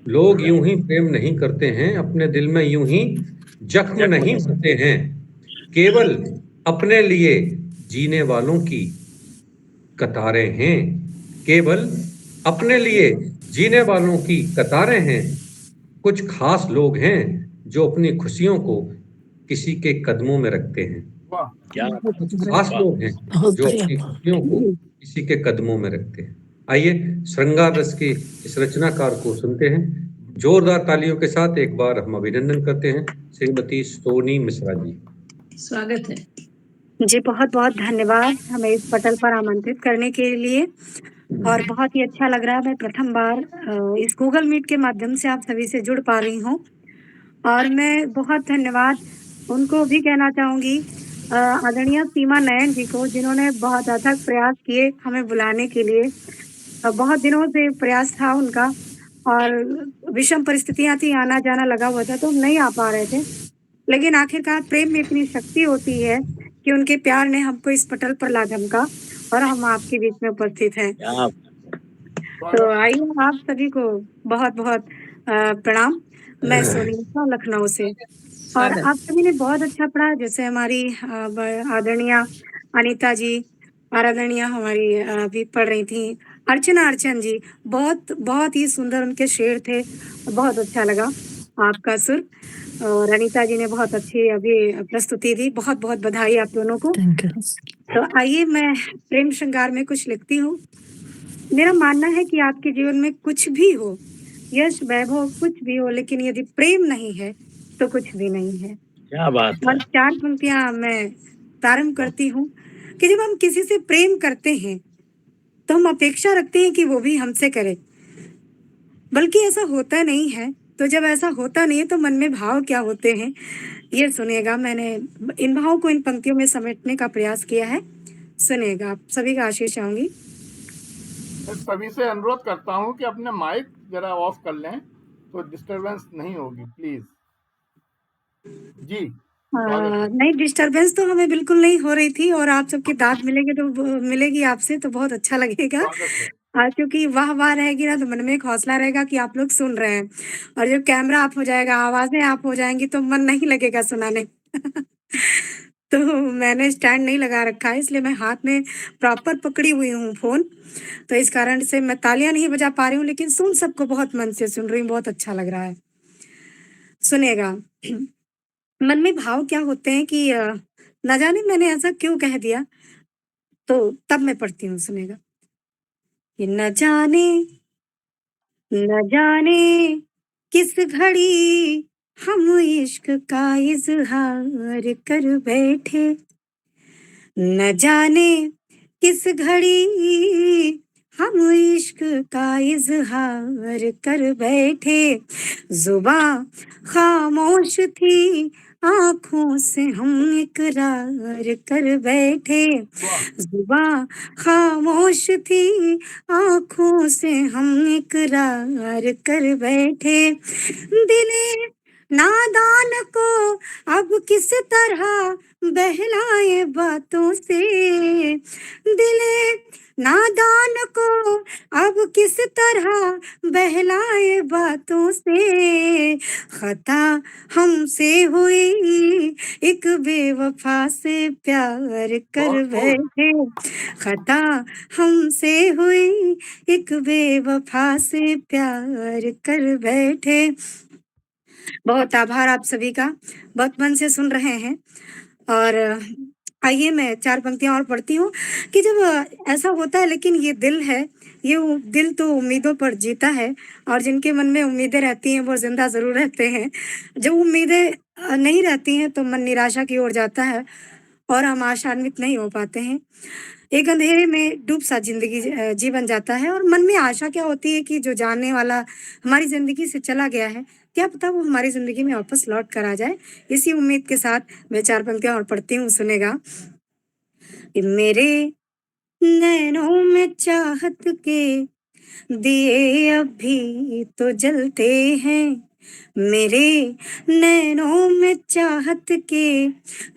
लोग यूं ही प्रेम नहीं करते हैं अपने दिल में यूं ही जख्म नहीं भरते हैं केवल अपने लिए जीने वालों की कतारें हैं केवल अपने लिए जीने वालों की कतारें हैं कुछ खास लोग हैं जो अपनी खुशियों को किसी के कदमों में रखते हैं वाह क्या कुछ खास लोग हैं बहुत जो अपनी बढ़िया खुशियों को किसी के कदमों में रखते हैं आइए श्रृंगार रस के इस रचनाकार को सुनते हैं जोरदार तालियों के साथ एक बार हम अभिनंदन करते हैं श्रीमती सोनी मिश्रा जी स्वागत है जी बहुत बहुत धन्यवाद हमें इस पटल पर आमंत्रित करने के लिए और बहुत ही अच्छा लग रहा है मैं प्रथम बार इस गूगल मीट के माध्यम से आप सभी से जुड़ पा रही हूँ और मैं बहुत धन्यवाद उनको भी कहना चाहूंगी आदरणीय सीमा नयन जी को जिन्होंने बहुत अथक प्रयास किए हमें बुलाने के लिए बहुत दिनों से प्रयास था उनका और विषम परिस्थितियां थी, आना जाना लगा हुआ था, तो हम नहीं आ पा रहे थे। लेकिन आखिरकार प्रेम में इतनी शक्ति होती है कि उनके प्यार ने हमको इस पटल पर ला धमका और हम आपके बीच में उपस्थित हैं। क्या तो आइए आप सभी को बहुत बहुत प्रणाम। मैं सोनिया लखनऊ से, और स्वागत। आप सभी ने बहुत अच्छा पढ़ा। जैसे हमारी आदरणीय अनीता जी और आदरणीय हमारी अभी पढ़ रही थी अर्चन जी, बहुत बहुत ही सुंदर उनके शेर थे, बहुत अच्छा लगा आपका सुर। और अनीता जी ने बहुत अच्छी अभी प्रस्तुति दी, बहुत बहुत बधाई आप दोनों को। Thank you. तो आइए मैं प्रेम श्रृंगार में कुछ लिखती हूँ। मेरा मानना है कि आपके जीवन में कुछ भी हो, यश वैभव कुछ भी हो, लेकिन यदि प्रेम नहीं है तो कुछ भी नहीं है। क्या बात है। और 4 पंक्तियां मैं प्रारंभ करती हूँ कि जब हम किसी से प्रेम करते हैं तो हम अपेक्षा रखते हैं कि वो भी हमसे करे, बल्कि ऐसा होता नहीं है। तो जब ऐसा होता नहीं है तो मन में भाव क्या होते हैं, ये सुनिएगा। मैंने इन भावों को इन पंक्तियों में समेटने का प्रयास किया है, सुनिएगा। आप सभी का आशीष चाहूंगी। मैं सभी से अनुरोध करता हूं कि अपने माइक जरा ऑफ कर लें तो डिस्टरबेंस नहीं होगी, प्लीज। जी स्वागत है। नहीं, डिस्टरबेंस तो हमें बिल्कुल नहीं हो रही थी, और आप सबकी दाद मिलेगी आपसे तो बहुत अच्छा लगेगा। स्वागत है। क्योंकि वाह रहेगी ना तो मन में एक हौसला रहेगा कि आप लोग सुन रहे हैं, और जब कैमरा ऑफ हो जाएगा, आवाजें ऑफ हो जाएंगी तो मन नहीं लगेगा सुनाने। तो मैंने स्टैंड नहीं लगा रखा है, इसलिए मैं हाथ में प्रॉपर पकड़ी हुई हूँ फोन, तो इस कारण से मैं तालियां नहीं बजा पा रही हूँ, लेकिन सुन सबको बहुत मन से सुन रही हूँ, बहुत अच्छा लग रहा है। सुनेगा। मन में भाव क्या होते हैं कि न जाने मैंने ऐसा क्यों कह दिया, तो तब मैं पढ़ती हूँ, सुनेगा। कि न जाने किस घड़ी हम इश्क का इजहार कर बैठे, न जाने किस घड़ी हम इश्क का इजहार कर बैठे। जुबां खामोश थी, आंखों से हम इकरार कर बैठे। वाह जुबां खामोश थी, आंखों से हम इकरार कर बैठे। दिले नादान को अब किस तरह बहलाए बातों से, दिले नादान को अब किस तरह बहलाए बातों से। खता हमसे हुई एक बेवफा से प्यार कर बहुत खूब। बैठे, खता हमसे हुई एक बेवफा से प्यार कर बैठे। बहुत आभार आप सभी का, बहुत मन से सुन रहे हैं। और आइए मैं 4 पंक्तियां और पढ़ती हूँ कि जब ऐसा होता है, लेकिन ये दिल है, ये दिल तो उम्मीदों पर जीता है, और जिनके मन में उम्मीदें रहती हैं वो जिंदा जरूर रहते हैं। जब उम्मीदें नहीं रहती हैं तो मन निराशा की ओर जाता है और हम आशान्वित नहीं हो पाते हैं। एक अंधेरे में डूब सा जिंदगी जीवन जाता है, और मन में आशा क्या होती है कि जो जाने वाला हमारी जिंदगी से चला गया है, क्या पता वो हमारी जिंदगी में वापस लौट कर आ जाए। इसी उम्मीद के साथ मैं 4 पंक्तियां और पढ़ती हूँ, सुनेगा। कि मेरे नैनों में चाहत के दिए अभी तो जलते हैं, मेरे नैनों में चाहत के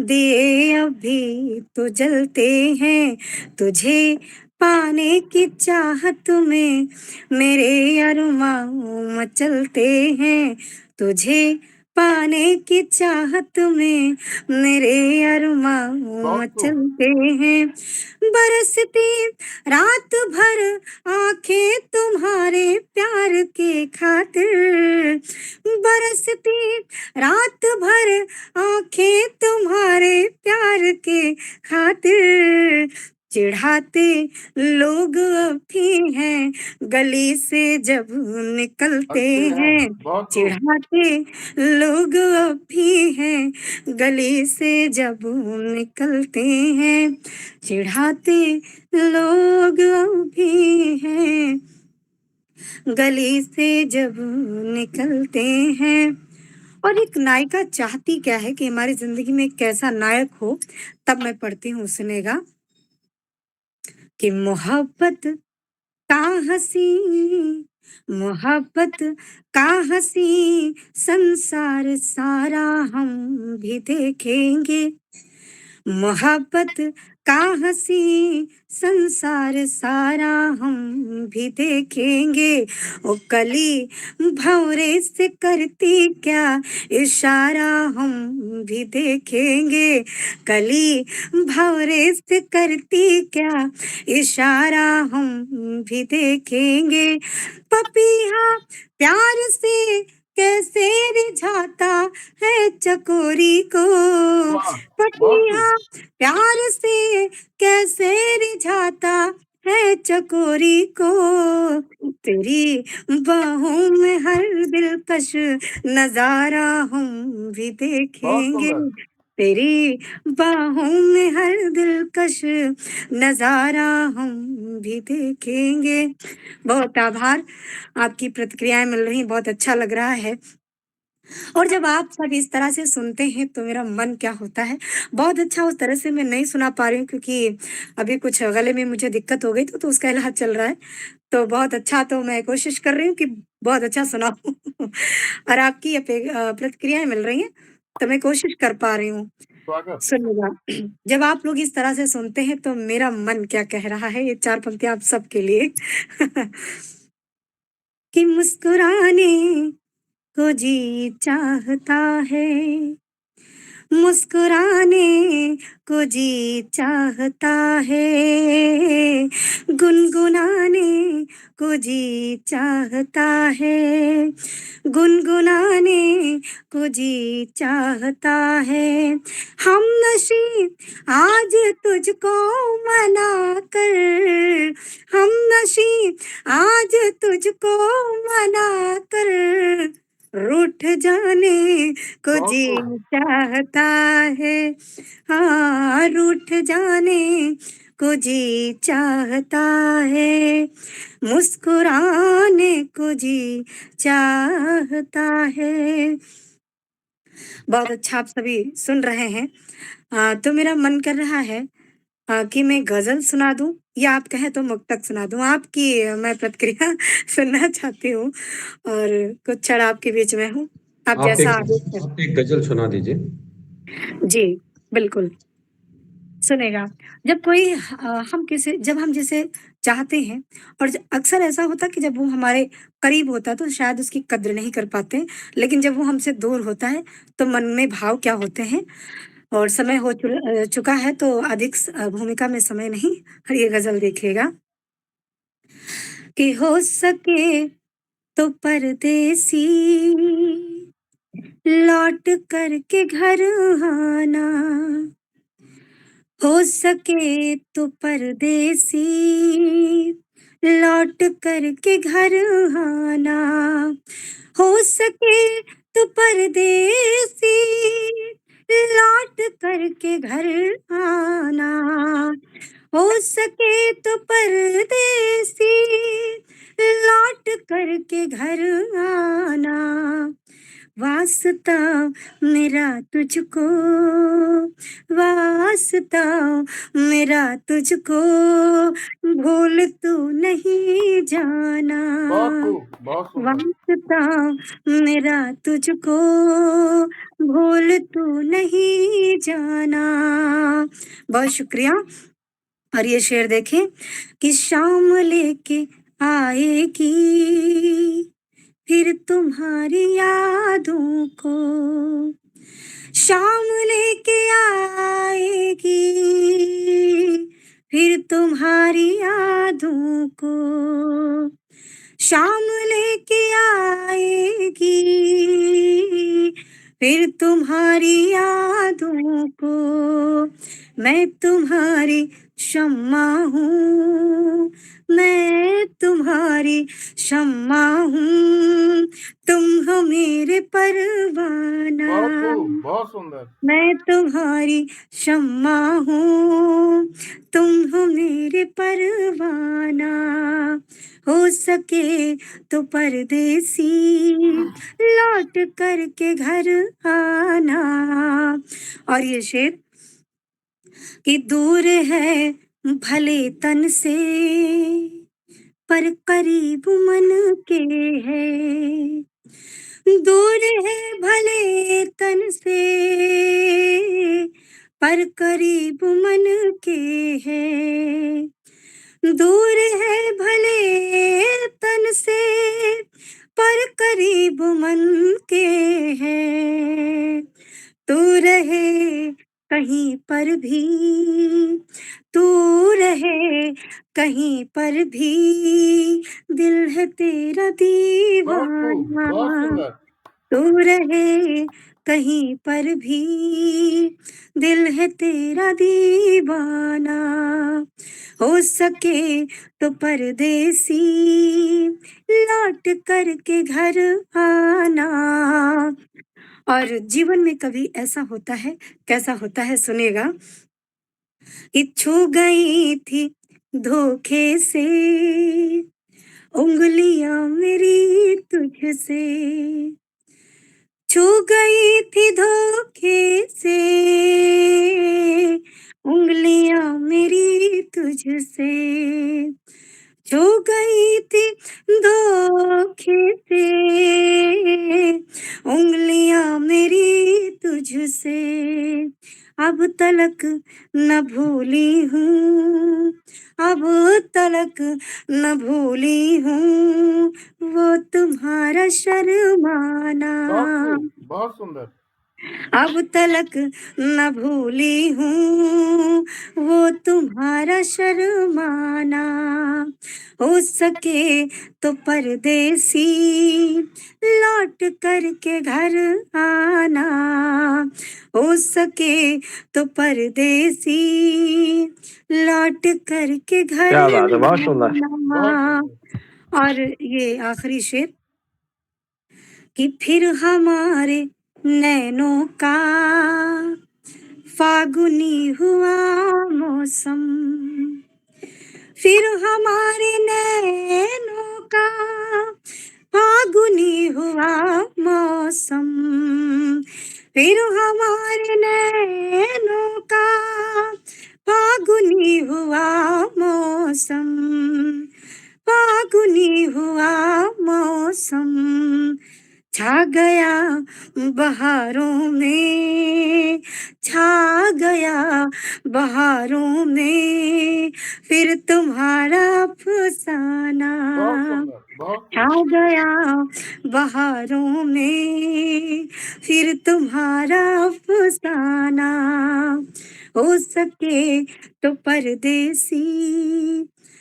दिए अभी तो जलते हैं। तुझे पाने की चाहत में मेरे अरमां मचलते हैं, तुझे पाने की चाहत में मेरे अरमां बहुत खूब। मचलते हैं। बरसती रात भर आंखें तुम्हारे प्यार के खातिर, बरसती रात भर आंखें तुम्हारे प्यार के खातिर। चिढ़ाते लोग भी हैं गली से जब निकलते अच्छे हैं, हैं, बहुत खूब। चिढ़ाते लोग भी हैं गली से जब निकलते हैं, चिढ़ाते लोग भी हैं गली से जब निकलते हैं। और एक नायिका चाहती क्या है कि हमारी जिंदगी में एक कैसा नायक हो, तब मैं पढ़ती हूँ, सुनेगा। कि मोहब्बत का हसी मोहब्बत का हसी संसार सारा हम भी देखेंगे, मोहब्बत का हसी संसार सारा हम भी देखेंगे। ओ कली भंवरे से करती क्या इशारा हम भी देखेंगे, कली भंवरे से करती क्या इशारा हम भी देखेंगे। पपीहा प्यार से कैसे रिझाता है चकोरी को, वाह, बहुत खूब। पपीहा प्यार से कैसे रिझाता है चकोरी को। तेरी बाहों में हर दिलकश नजारा हम भी बहुत देखेंगे, सुंदर। तेरी बाहों में हर दिलकश नजारा हम भी देखेंगे। बहुत आभार, आपकी प्रतिक्रियाएं मिल रही, बहुत अच्छा लग रहा है। और जब आप सब इस तरह से सुनते हैं तो मेरा मन क्या होता है, बहुत अच्छा। उस तरह से मैं नहीं सुना पा रही हूँ क्योंकि अभी कुछ गले में मुझे दिक्कत हो गई तो उसका इलाज चल रहा है। तो बहुत अच्छा, तो मैं कोशिश कर रही हूँ कि बहुत अच्छा सुनाऊँ और आपकी प्रतिक्रियाएँ मिल रही हैं, तो मैं कोशिश कर पा रही हूँ। स्वागत। सुनिएगा, जब आप लोग इस तरह से सुनते हैं तो मेरा मन क्या कह रहा है, ये 4 पंक्तियाँ आप सबके लिए कि मुस्कुराने को जी चाहता है, मुस्कुराने को जी चाहता है, गुनगुनाने को जी चाहता है, गुनगुनाने को जी चाहता है। हम नशी आज तुझको मना कर, हम नशी आज तुझको मना कर, रूठ जाने को बहुत जी खूब। चाहता है, हाँ रूठ जाने को जी चाहता है, मुस्कुराने को जी चाहता है। बहुत अच्छा, आप सभी सुन रहे हैं। तो मेरा मन कर रहा है कि मैं गजल सुना दूं या आप कहें तो मुक्तक सुना दूं, आपकी मैं प्रतिक्रिया सुनना चाहती हूँ और कुछ क्षण आपके बीच में हूँ, आप आप जैसा एक आदेश करें। आप एक गजल सुना दीजिए। जी, बिल्कुल। सुनेगा, जब कोई हम किसी जब हम जिसे चाहते हैं और अक्सर ऐसा होता है कि जब वो हमारे करीब होता है तो शायद उसकी कद्र नहीं कर पाते, लेकिन जब वो हमसे दूर होता है तो मन में भाव क्या होते हैं। और समय चुका है तो अधिक भूमिका में समय नहीं, और ये गजल देखिएगा कि हो सके तो परदेसी लौट कर के घर आना, हो सके तो परदेसी लौट कर के घर आना, हो सके तो परदेसी लौट कर के घर आना, हो सके तो परदेसी लौट कर के घर आना, वास्ता मेरा तुझको, वास्ता मेरा तुझको, भूल तू नहीं जाना, बहुत खूब, बहुत सुंदर। वास्ता मेरा तुझको, भूल तू नहीं जाना। बहुत शुक्रिया। और ये शेर देखें कि शाम लेके आएगी फिर तुम्हारी यादों को, शाम लेके आएगी फिर तुम्हारी यादों को, शाम लेके आएगी फिर तुम्हारी यादों को, मैं तुम्हारी शम्मा हूँ, मैं तुम्हारी शम्मा हूँ, तुम हो मेरे परवाना, बहुत खूब, बहुत सुंदर। मैं तुम्हारी शम्मा हूँ, तुम हो मेरे परवाना, हो सके तो परदेसी लौट कर के घर आना। और ये शेर कि दूर है भले तन से पर करीब मन के है। दूर है भले तन से, पर करीब मन के है। दूर है भले तन से, पर करीब मन के है। तू रहे कहीं पर भी, तू रहे कहीं पर भी, दिल है तेरा बहुत खूब, बहुत दीवाना। सुंदर। तू रहे कहीं पर भी, दिल है तेरा दीवाना। हो सके तो परदेसी, लौट करके घर आना। और जीवन में कभी ऐसा होता है, कैसा होता है सुनेगा, कि छू गई थी धोखे से उंगलियां मेरी तुझसे। छू गई थी धोखे से उंगलियां मेरी तुझसे। छू गई थी धोखे से उंगलियां मेरी तुझसे। अब तलक न भूली हूँ, अब तलक न भूली हूँ, वो तुम्हारा शर्माना। बहुत खूब, बहुत सुंदर। अब तलक न भूली हूँ, वो तुम्हारा शर्माना। हो सके तो परदेसी, लौट करके घर आना। हो सके तो परदेसी, लौट करके घर क्या बात है, बहुत सुंदर। बहुत आना। सुंदर। और ये आखिरी शेर, कि फिर हमारे नैनों का फागुनी हुआ मौसम। फिर हमारे नैनों का फागुनी हुआ मौसम। फिर हमारे नैनों का फागुनी हुआ मौसम। फागुनी हुआ मौसम। छा गया बहारों में, छा गया बहारों में, फिर तुम्हारा अफसाना। बहुत सुंदर, बहुत छा सुंदर। गया बहारों में, फिर तुम्हारा अफसाना। हो सके तो परदेसी,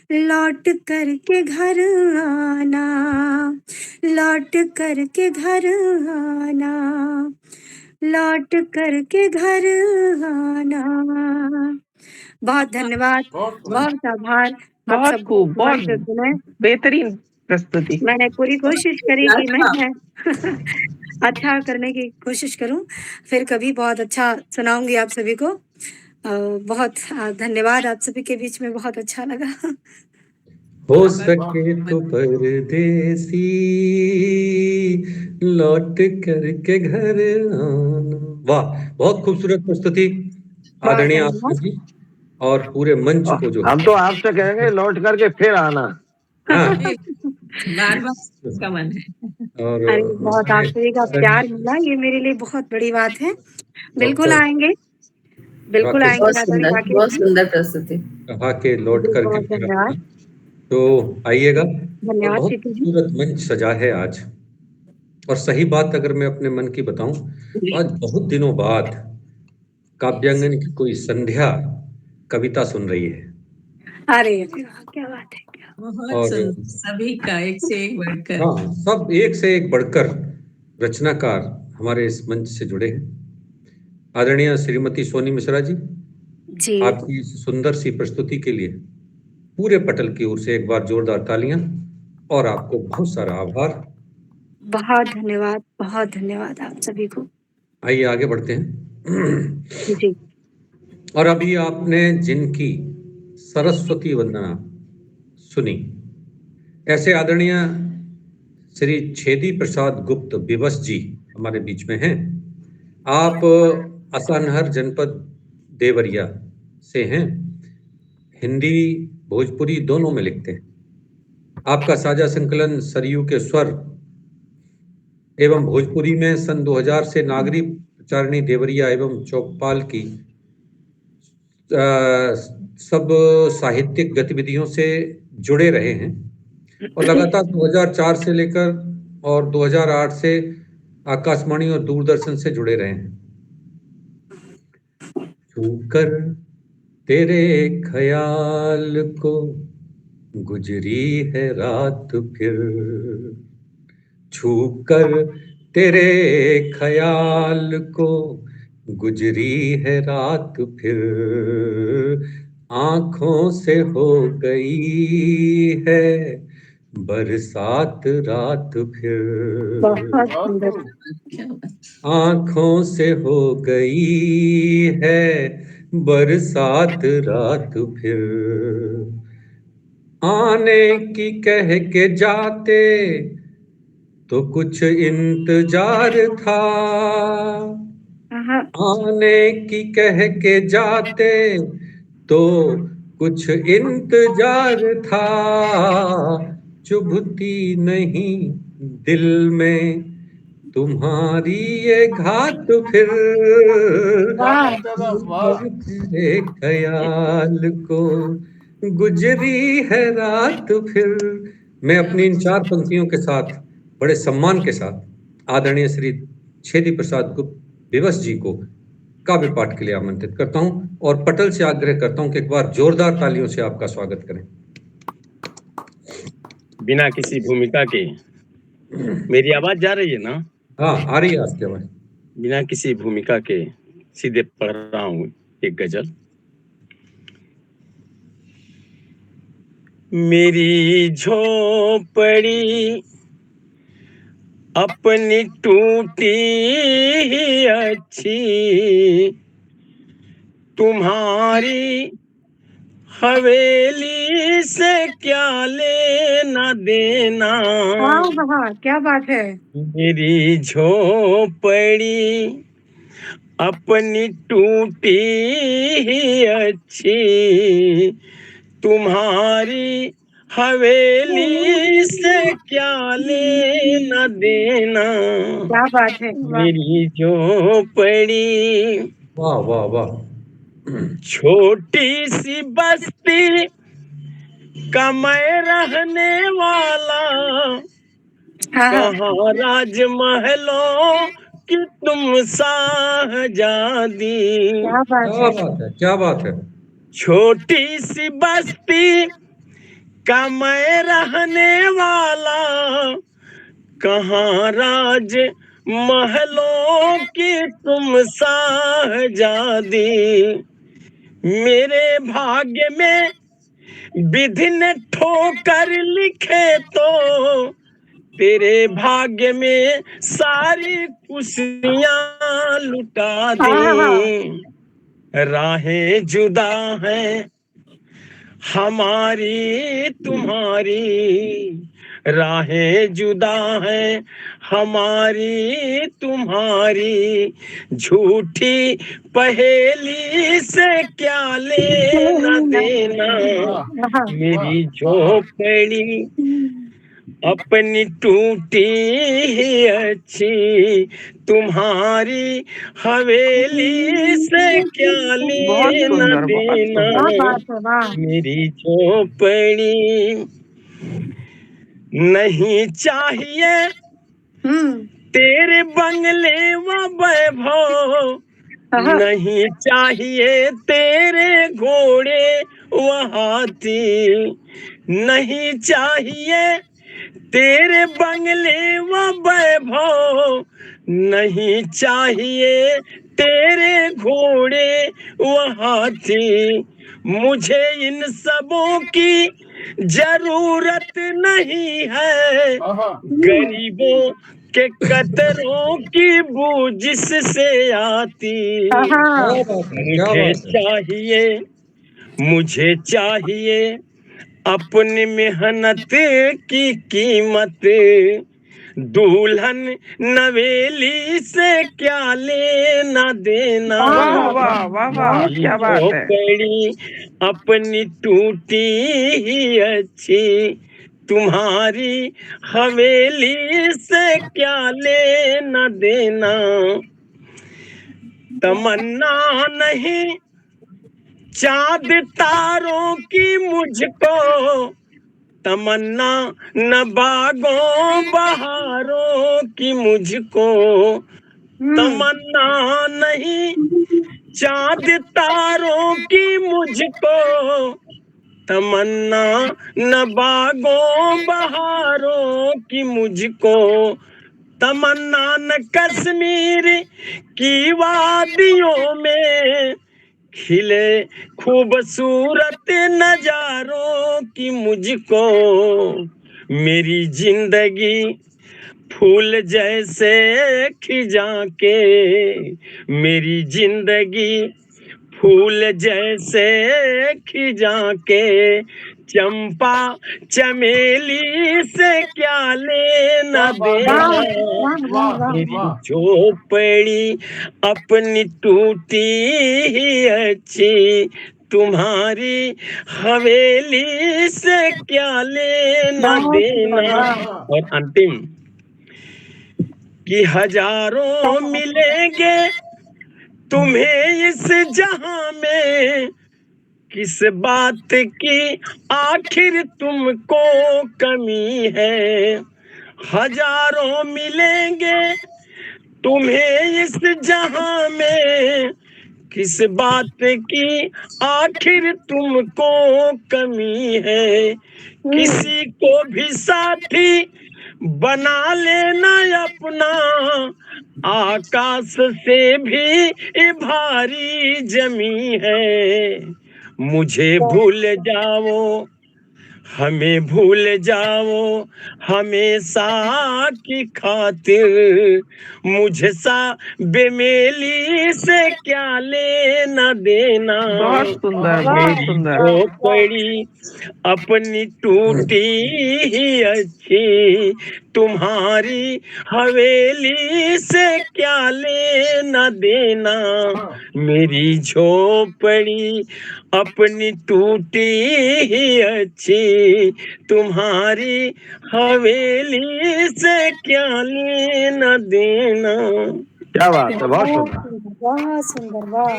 लौट करके घर आना। लौट करके घर आना। लौट करके घर आना। बहुत धन्यवाद, बहुत सुंदर। बहुत आभार आप बहुत सबको खूब, ध्यान बहुत से सुने। बेहतरीन प्रस्तुति। मैंने पूरी कोशिश करी कि मैं अच्छा करने की कोशिश करूं। फिर कभी बहुत अच्छा सुनाऊंगी आप सभी को। बहुत धन्यवाद, आप सभी के बीच में बहुत अच्छा लगा। हो सके तो परदेसी, लौट करके घर आना। वाह, बहुत खूबसूरत प्रस्तुति बहुत आदरणीय धन्यवाद। आस्था जी, और पूरे मंच को जो हम तो आपसे कहेंगे लौट करके फिर आना। हाँ, बार बार इसका मन है। और अरे बहुत आप सभी का प्यार मिला, ये मेरे लिए बहुत बड़ी बात है। बिल्कुल डॉक्टर आएंगे, बिल्कुल राकेश आएंगे बहुत आदरणीय सुंदर, बहुत राकेश जी। सुंदर प्रस्तुति। कहा के लौट जी करके बहुत फिर आना। धन्यवाद। तो आइएगा, और धन्यवाद बहुत प्रीति जी। खूबसूरत मंच सजा है आज। और सही बात अगर मैं अपने मन की बताऊं, आज बहुत दिनों बाद काव्यांगन की कोई संध्या कविता सुन रही है। अरे वाह, क्या बात है। बहुत और सुंदर, सभी का एक से एक बढ़कर। हाँ, सब एक से एक बढ़कर रचनाकार हमारे इस मंच से जुड़े हैं। आदरणीय श्रीमती सोनी मिश्रा जी, जी आपकी इस सुंदर सी प्रस्तुति के लिए पूरे पटल की ओर से एक बार जोरदार तालियां, और आपको बहुत सारा आभार। बहुत धन्यवाद आप सभी को। आइए आगे बढ़ते हैं। जी और अभी आपने जिनकी सरस्वती वंदना सुनी, ऐसे आदरणीय श्री छेदी प्रसाद गुप्त विवश जी हमारे बीच में हैं। आप असनहर जनपद देवरिया से हैं, हिंदी भोजपुरी दोनों में लिखते हैं। आपका साझा संकलन सरयू के स्वर एवं भोजपुरी में सन 2000 से नागरी प्रचारिणी देवरिया एवं चौपाल की सब साहित्यिक गतिविधियों से जुड़े रहे हैं और लगातार 2004 से लेकर और 2008 से आकाशवाणी और दूरदर्शन से जुड़े रहे हैं। छूकर तेरे ख्याल को गुजरी है रात फिर, छूकर तेरे ख्याल को गुजरी है रात फिर, आंखों से हो गई है बरसात रात फिर, बहुत सुंदर। क्या बात। आंखों से हो गई है बरसात रात फिर, आने की कह के जाते तो कुछ इंतजार था, हाँ, आने की कह के जाते तो कुछ इंतजार था, चुभती नहीं दिल में तुम्हारी ये घात फिर, वाह दादा वाह। तेरे ख्याल को गुजरी है रात फिर। मैं अपनी इन 4 पंक्तियों के साथ बड़े सम्मान के साथ आदरणीय श्री छेदी प्रसाद गुप्त विवश जी को काव्य पाठ के लिए आमंत्रित करता हूं और पटल से आग्रह करता हूं कि एक बार जोरदार तालियों से आपका स्वागत करें। बिना किसी भूमिका के मेरी आवाज जा रही है ना? हाँ, आ रही है आपकी आवाज। बिना किसी भूमिका के सीधे पढ़ रहा हूँ एक गजल। मेरी झोपड़ी अपनी टूटी ही अच्छी, तुम्हारी हवेली से क्या लेना देना, हाँ, क्या बात है। मेरी झोपड़ी अपनी टूटी ही अच्छी, तुम्हारी हवेली से क्या लेना देना, क्या बात है। वाह। मेरी झोपड़ी वाह वाह वाह। छोटी सी बस्ती का मैं रहने वाला, हाँ, कहाँ राजमहलों की तुम साहजादी, क्या बात क्या है। बात है, क्या बात है। छोटी सी बस्ती का मैं रहने वाला, कहाँ राज महलों की तुम साहजादी, मेरे भाग्य में विधि ने ठोकर लिखे तो तेरे भाग्य में सारी खुशियां लुटा दी, राहें जुदा हैं हमारी तुम्हारी, राहें जुदा हैं हमारी तुम्हारी, झूठी पहेली से क्या लेना देना, वाह मेरी वाह। झोपड़ी अपनी टूटी ही अच्छी, तुम्हारी हवेली से क्या बहुत लेना सुंदर, बहुत देना, सुंदर। क्या बात है। वाह। मेरी झोपड़ी नहीं चाहिए तेरे बंगले व वैभव, नहीं चाहिए तेरे घोड़े व हाथी, नहीं चाहिए तेरे बंगले व वैभव, नहीं चाहिए तेरे घोड़े व हाथी, मुझे इन सबों की जरूरत नहीं है, गरीबों के कतरों की बूझ से आती, क्या बात है, क्या मुझे बात है। चाहिए, मुझे चाहिए अपनी मेहनत की कीमत, दुल्हन नवेली से क्या लेना देना, वाह वाह वाह वाह, मेरी क्या बात है। झोपड़ी अपनी टूटी ही अच्छी, तुम्हारी हवेली से क्या लेना देना, तमन्ना नहीं चांद तारों की मुझको, तमन्ना न बागों बहारों की मुझको, तमन्ना नहीं चांद तारों की मुझको, तमन्ना न बागों बहारों की मुझको, तमन्ना न कश्मीर की वादियों में खिले खूबसूरत नजारों की मुझको, मेरी जिंदगी फूल जैसे खिजा के, मेरी जिंदगी फूल जैसे खिजा के, चंपा चमेली से क्या लेना क्या बात देना, है, वाह मेरी वाह। झोपड़ी अपनी टूटी ही अच्छी, तुम्हारी हवेली से क्या लेना देना। और अंतिम कि हजारों मिलेंगे तुम्हें इस जहां में, किस बात की आखिर तुमको कमी है, हजारों मिलेंगे तुम्हें इस जहां में, किस बात की आखिर तुमको कमी है, किसी को भी साथी बना लेना अपना, आकाश से भी भारी जमी है, मुझे भूल जाओ हमें भूल जाओ हमेशा की खातिर, मुझसा बेमेली से क्या लेना देना, बहुत सुंदर, बहुत मेरी सुंदर। झोपड़ी अपनी टूटी ही अच्छी, तुम्हारी हवेली से क्या लेना देना, मेरी झोपड़ी अपनी टूटी ही अच्छी, तुम्हारी हवेली से क्या लेना देना। क्या बात है, बहुत सुंदर। बहुत सुंदर, वाह।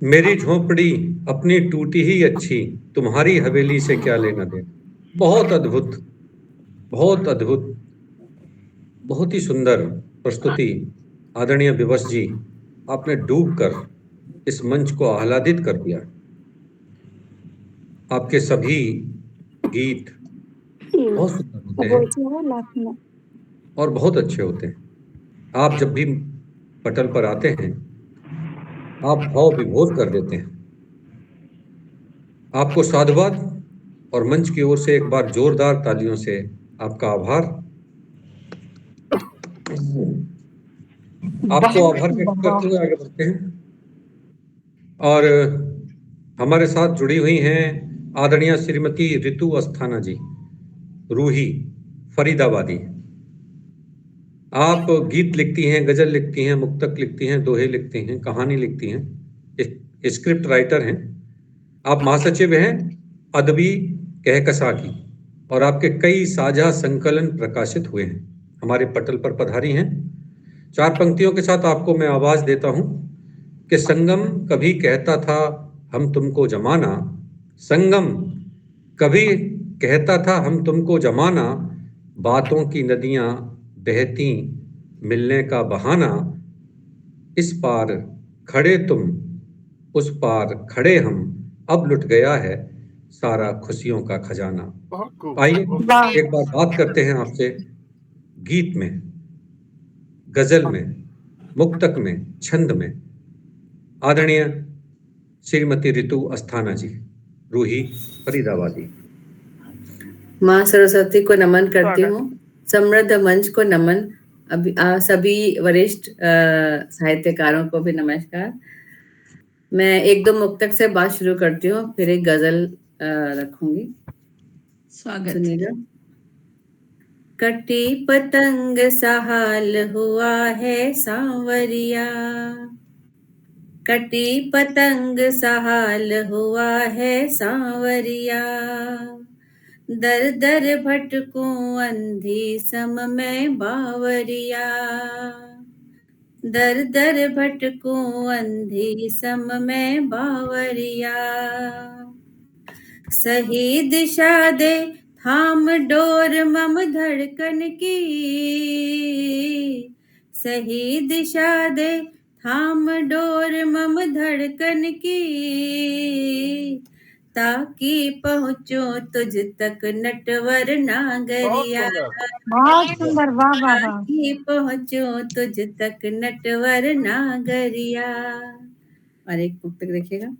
मेरी झोपड़ी अपनी टूटी ही अच्छी, तुम्हारी हवेली से क्या लेना देना। बहुत अद्भुत, बहुत अद्भुत, बहुत ही सुंदर प्रस्तुति आदरणीय विवश जी। आपने डूबकर इस मंच को आह्लादित कर दिया। आपके सभी गीत बहुत सुंदर होते हैं और बहुत अच्छे होते हैं। आप जब भी पटल पर आते हैं आप भाव विभोर कर देते हैं। आपको साधुवाद और मंच की ओर से एक बार जोरदार तालियों से आपका आभार। आपको आभार व्यक्त करते हुए आगे बढ़ते हैं और हमारे साथ जुड़ी हुई हैं आदरणीय श्रीमती ऋतु अस्थाना जी, रूही, फरीदाबादी। आप गीत लिखती हैं, गजल लिखती हैं, मुक्तक लिखती हैं, दोहे लिखती हैं, कहानी लिखती हैं, स्क्रिप्ट राइटर हैं। आप महासचिव हैं अदबी कहकशां की और आपके कई साझा संकलन प्रकाशित हुए हैं। हमारे पटल पर पधारी हैं। 4 पंक्तियों के साथ आपको मैं आवाज देता हूं कि संगम कभी कहता था हम तुमको जमाना, संगम कभी कहता था हम तुमको जमाना, बातों की नदियां बहती मिलने का बहाना, इस पार खड़े तुम उस पार खड़े हम, अब लुट गया है सारा खुशियों का खजाना। बहुत खूब। आइए एक बार बात करते हैं आपसे गीत में, गजल में, मुक्तक में, छंद में। आदरणीय श्रीमती ऋतु अस्थाना जी, रूही, फरीदाबादी। माँ सरस्वती को नमन करती हूँ। समृद्ध मंच को नमन। अभी सभी वरिष्ठ साहित्यकारों को भी नमस्कार। मैं 1-2 मुक्तक से बात शुरू करती हूँ, फिर एक गजल रखूंगी। स्वागत। सुनिएगा। कटी पतंग सा हाल हुआ है सांवरिया, कटी पतंग सा हाल हुआ है सांवरिया, दर दर भटकूं अंधी सम में बावरिया, दर दर भटकूं अंधी सम में बावरिया। सही दिशा दे थाम डोर मम धड़कन की, सही दिशा दे थाम डोर मम धड़कन की, ताकि पहुंचो तुझ तक नटवर बहुत नागरिया, सुंदर। बहुत सुंदर, वाह वाह वाह। ताकि पहुंचो तुझ तक नटवर नागरिया। और एक मुक्त देखिएगा।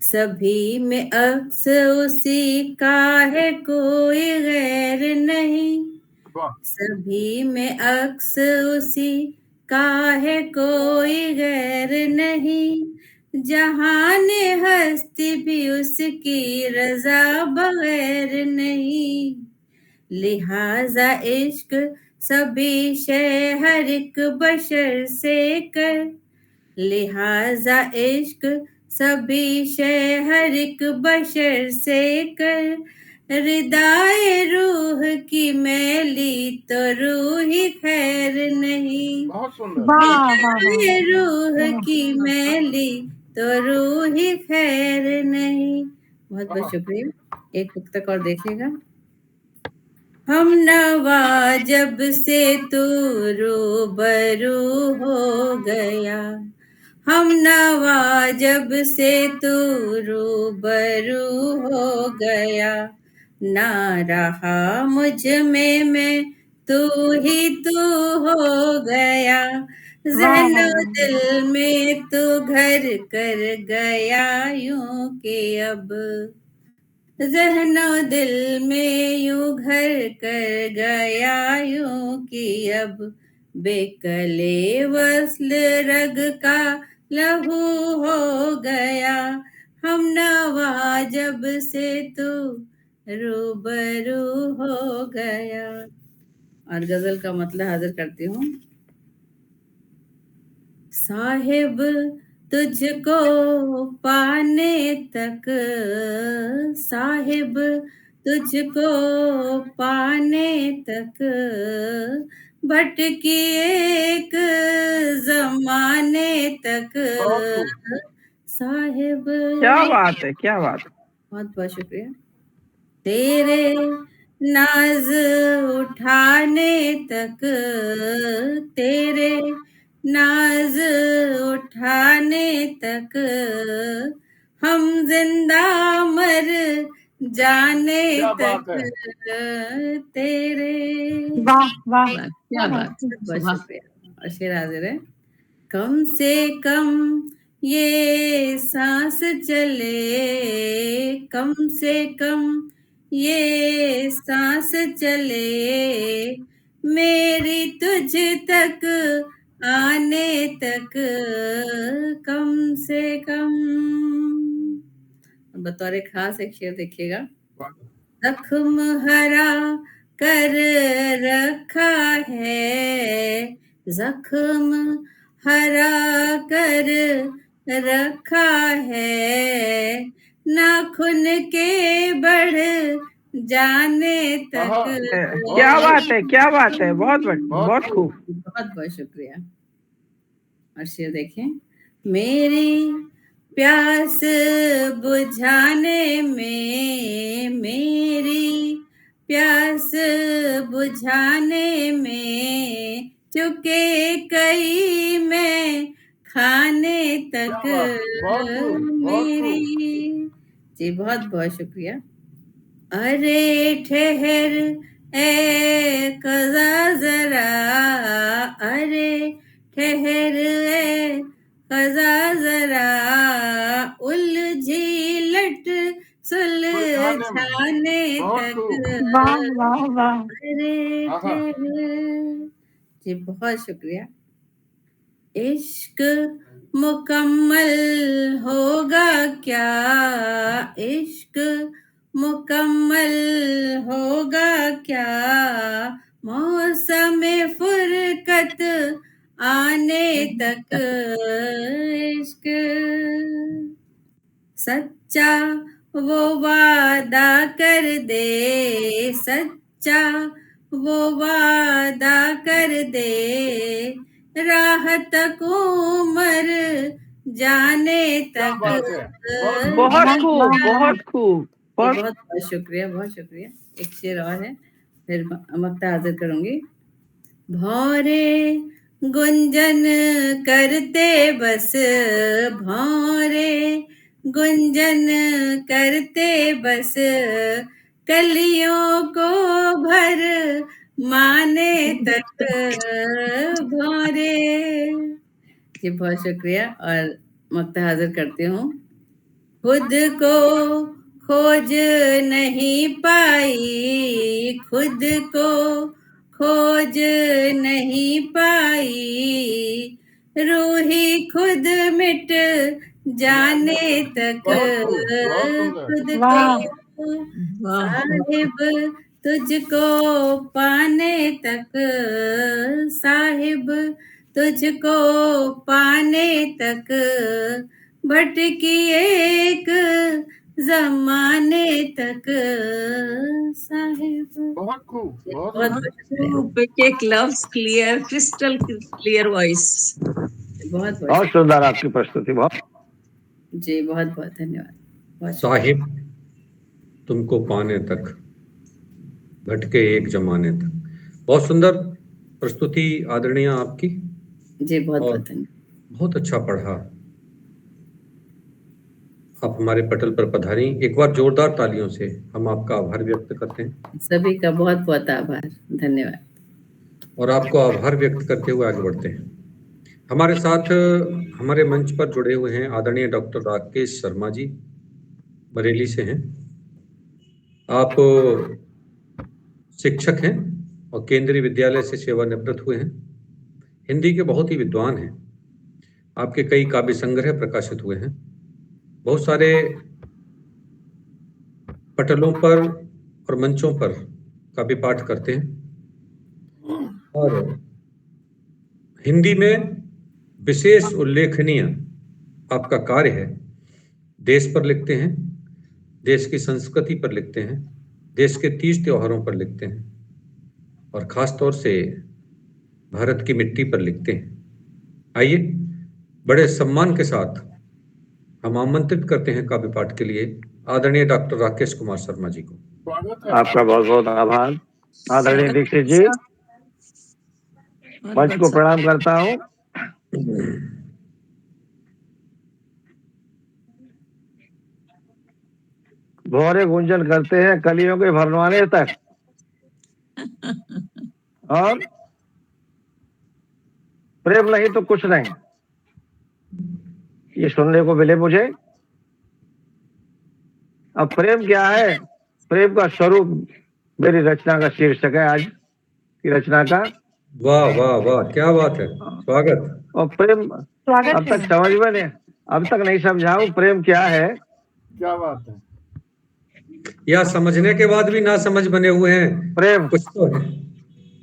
सभी में अक्स उसी का है, कोई गैर नहीं, वाह, सभी में अक्स उसी का है, कोई गैर नहीं। जहान हस्ती भी उसकी रजा बगैर नहीं, लिहाजा इश्क सभी शय हर एक बशर से कर, लिहाजा इश्क सभी शय हर एक बशर से कर। रिदाए रूह की मैली तो रूही खैर नहीं, बहुत सुंदर। वाह वाह रिदाए रूह वाह। की मैली तो रूही खैर नहीं। बहुत बहुत शुक्रिया। एक पुस्तक और देखिएगा। हम नवा जब से तू रूबरू हो गया, हम नवा जब से तू रूबरू हो गया, ना रहा मुझ में मैं तू ही तू हो गया। ज़हनो दिल में तू घर कर गया यूं कि अब, ज़हनो दिल में यूं घर कर गया यूं कि अब, बेकले वस्ल रग का लहू हो गया। हम नवा जब से तू रूबरू हो गया। और गजल का मतलब हाजिर करती हूँ। साहिब तुझको पाने तक, साहिब तुझको पाने तक, भटकी एक जमाने तक, साहिब। क्या बात है, क्या बात है। बहुत बहुत शुक्रिया। तेरे नाज उठाने तक, तेरे नाज उठाने तक, हम जिंदा मर जाने क्या तक, बात है। तेरे। वाह वाह क्या बात, बहुत वाह। शुक्रिया। और शेर हाजिर है। कम से कम ये सांस चले, कम से कम ये सांस चले, मेरी तुझ तक आने तक, कम से कम। बतौर खास एक शेर देखिएगा। जख्म हरा कर रखा है, जख्म हरा कर रखा है, नाखून के बढ़ जाने तक। क्या बात है, क्या बात है, बहुत बहुत खूब। बहुत बहुत शुक्रिया। और शेर देखें। मेरी प्यास बुझाने में, मेरी प्यास बुझाने में, चुके कई में खाने तक, मेरी। जी बहुत बहुत शुक्रिया। अरे ठहर ए कज़ा जरा, अरे ठहर ए कज़ा जरा, उलझी लट सुलझाने तक, वाह वाह वाह। अरे ठहर। जी बहुत शुक्रिया। इश्क मुकम्मल होगा क्या, इश्क मुकम्मल होगा क्या, मौसम फुरकत आने तक, इश्क सच्चा वो वादा कर दे सच्चा, वो वादा कर दे, राह तक उमर जाने क्या तक। बात है, बहुत बहुत खूब, वाह, बहुत खूब। बहुत बहुत बहुत शुक्रिया, बहुत शुक्रिया। एक शेर और है, फिर मक्ता हाजिर करूंगी। भौरे गुंजन करते बस, भौरे गुंजन करते बस, कलियों को भर माने तक। भौरे, जी बहुत शुक्रिया। और मक्ता हाजिर करती हूँ। खुद को खोज नहीं पाई, खुद को खोज नहीं पाई, रूही खुद मिट जाने तक। बहुत खूब, बहुत सुंदर। खुद वाह, को वाह साहिब तुझको पाने तक, साहिब तुझको पाने तक, भटकी एक जमाने तक, साहिब। बहुत खूब, बहुत बहुत खूब। बहुत शुक्रिया, Pick loves clear, crystal clear voice. बहुत बहुत बहुत शुक्रिया। सुंदर आपकी प्रस्तुति, बहुत। जी बहुत बहुत धन्यवाद, बहुत शुक्रिया। साहिब तुमको पाने तक, भटके एक जमाने तक। बहुत सुंदर प्रस्तुति आदरणीय आपकी, जी बहुत और बहुत धन्यवाद। बहुत अच्छा पढ़ा। आप हमारे पटल पर पधारी। एक बार जोरदार तालियों से हम आपका आभार व्यक्त करते हैं सभी का बहुत बहुत आभार, धन्यवाद। और आपको आभार व्यक्त करते हुए आगे बढ़ते हैं। हमारे साथ हमारे मंच पर जुड़े हुए हैं आदरणीय डॉक्टर राकेश शर्मा जी, बरेली से हैं। आप शिक्षक हैं और केंद्रीय विद्यालय से सेवानिवृत्त हुए हैं। हिंदी के बहुत ही विद्वान हैं। आपके कई काव्य संग्रह प्रकाशित हुए हैं। बहुत सारे पटलों पर और मंचों पर काव्य पाठ करते हैं और हिंदी में विशेष उल्लेखनीय आपका कार्य है। देश पर लिखते हैं, देश की संस्कृति पर लिखते हैं, देश के तीज त्योहारों पर लिखते हैं और खास तौर से भारत की मिट्टी पर लिखते हैं। आइए बड़े सम्मान के साथ हम आमंत्रित करते हैं काव्य पाठ के लिए आदरणीय डॉक्टर राकेश कुमार शर्मा जी को। स्वागत है आपका बहुत बहुत आभार आदरणीय दीक्षित जी। मंच को प्रणाम करता हूँ। भौरे गुंजन करते हैं कलियों के भरवाने तक, और प्रेम नहीं तो कुछ नहीं, ये सुनने को मिले मुझे। अब प्रेम क्या है, प्रेम का स्वरूप मेरी रचना का शीर्षक है आज की रचना का। वाह वाह वाह, क्या बात है, स्वागत। और प्रेम स्वागत अब है। तक समझ में नहीं, अब तक नहीं समझाऊं प्रेम क्या है। क्या बात है। या समझने के बाद भी ना समझ बने हुए हैं, प्रेम कुछ तो है।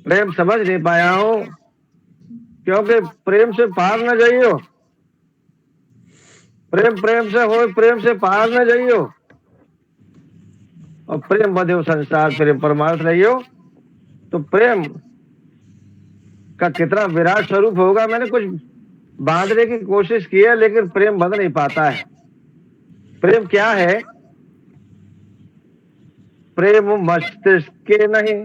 प्रेम समझ नहीं पाया हूं, क्योंकि प्रेम से पार न जाइयो, प्रेम प्रेम से हो, प्रेम से पार न जाइयो, और प्रेम बधो संसार प्रेम परमार्थ रहियो। तो प्रेम का कितना विराट स्वरूप होगा। मैंने कुछ बांधने की कोशिश की है, लेकिन प्रेम बंध नहीं पाता है। प्रेम क्या है, प्रेम मस्तिष्क के नहीं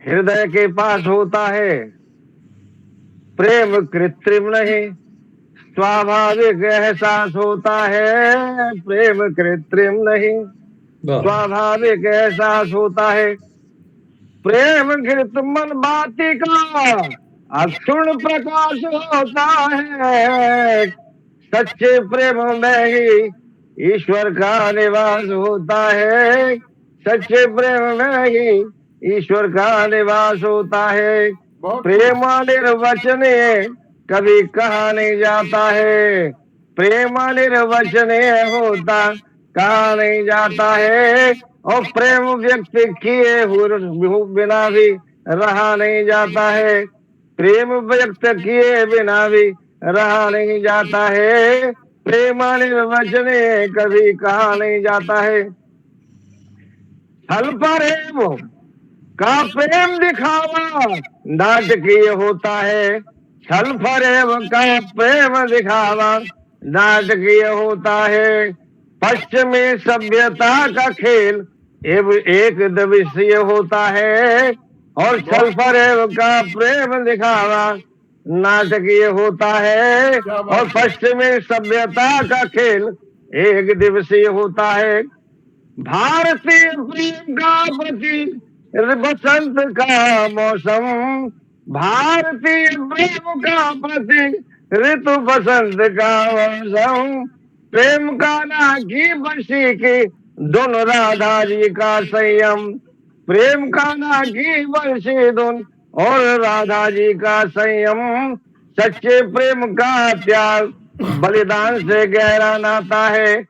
हृदय के पास होता है, प्रेम कृत्रिम नहीं स्वाभाविक एहसास होता है, प्रेम कृत्रिम नहीं वाह स्वाभाविक एहसास होता है, प्रेम घृत मन बाती का अक्षुण प्रकाश होता है, सच्चे प्रेम में ही ईश्वर का निवास होता है, सच्चे प्रेम में ही ईश्वर का निवास होता है। बहुत प्रेम निर्वचनीय कभी कहा नहीं जाता है, प्रेम निर्वचनीय होता कहा नहीं जाता है, और प्रेम व्यक्त किए बिना भी रहा नहीं जाता है, प्रेम व्यक्त किए बिना भी रहा नहीं जाता है, प्रेम निर्वचने कभी कहा नहीं जाता है। छल प्रेम का प्रेम दिखावा नाटकीय होता है। छल प्रेम का प्रेम दिखावा नाटकीय होता है। पश्चिमी सभ्यता का खेल एक दिवसीय होता है और छल प्रेम का प्रेम दिखावा नाटकीय होता है और पश्चिमी सभ्यता का खेल एक दिवसीय होता है। भारतीय प्रेम का प्रतीक बसंत का मौसम, भारतीय प्रेम का प्रतीक ऋतु बसंत का मौसम। प्रेम का ना की बसी की दोनों राधा जी का संयम, प्रेम का ना की बसी दोनों और राधा जी का संयम। सच्चे प्रेम का त्याग बलिदान से गहरा नाता है।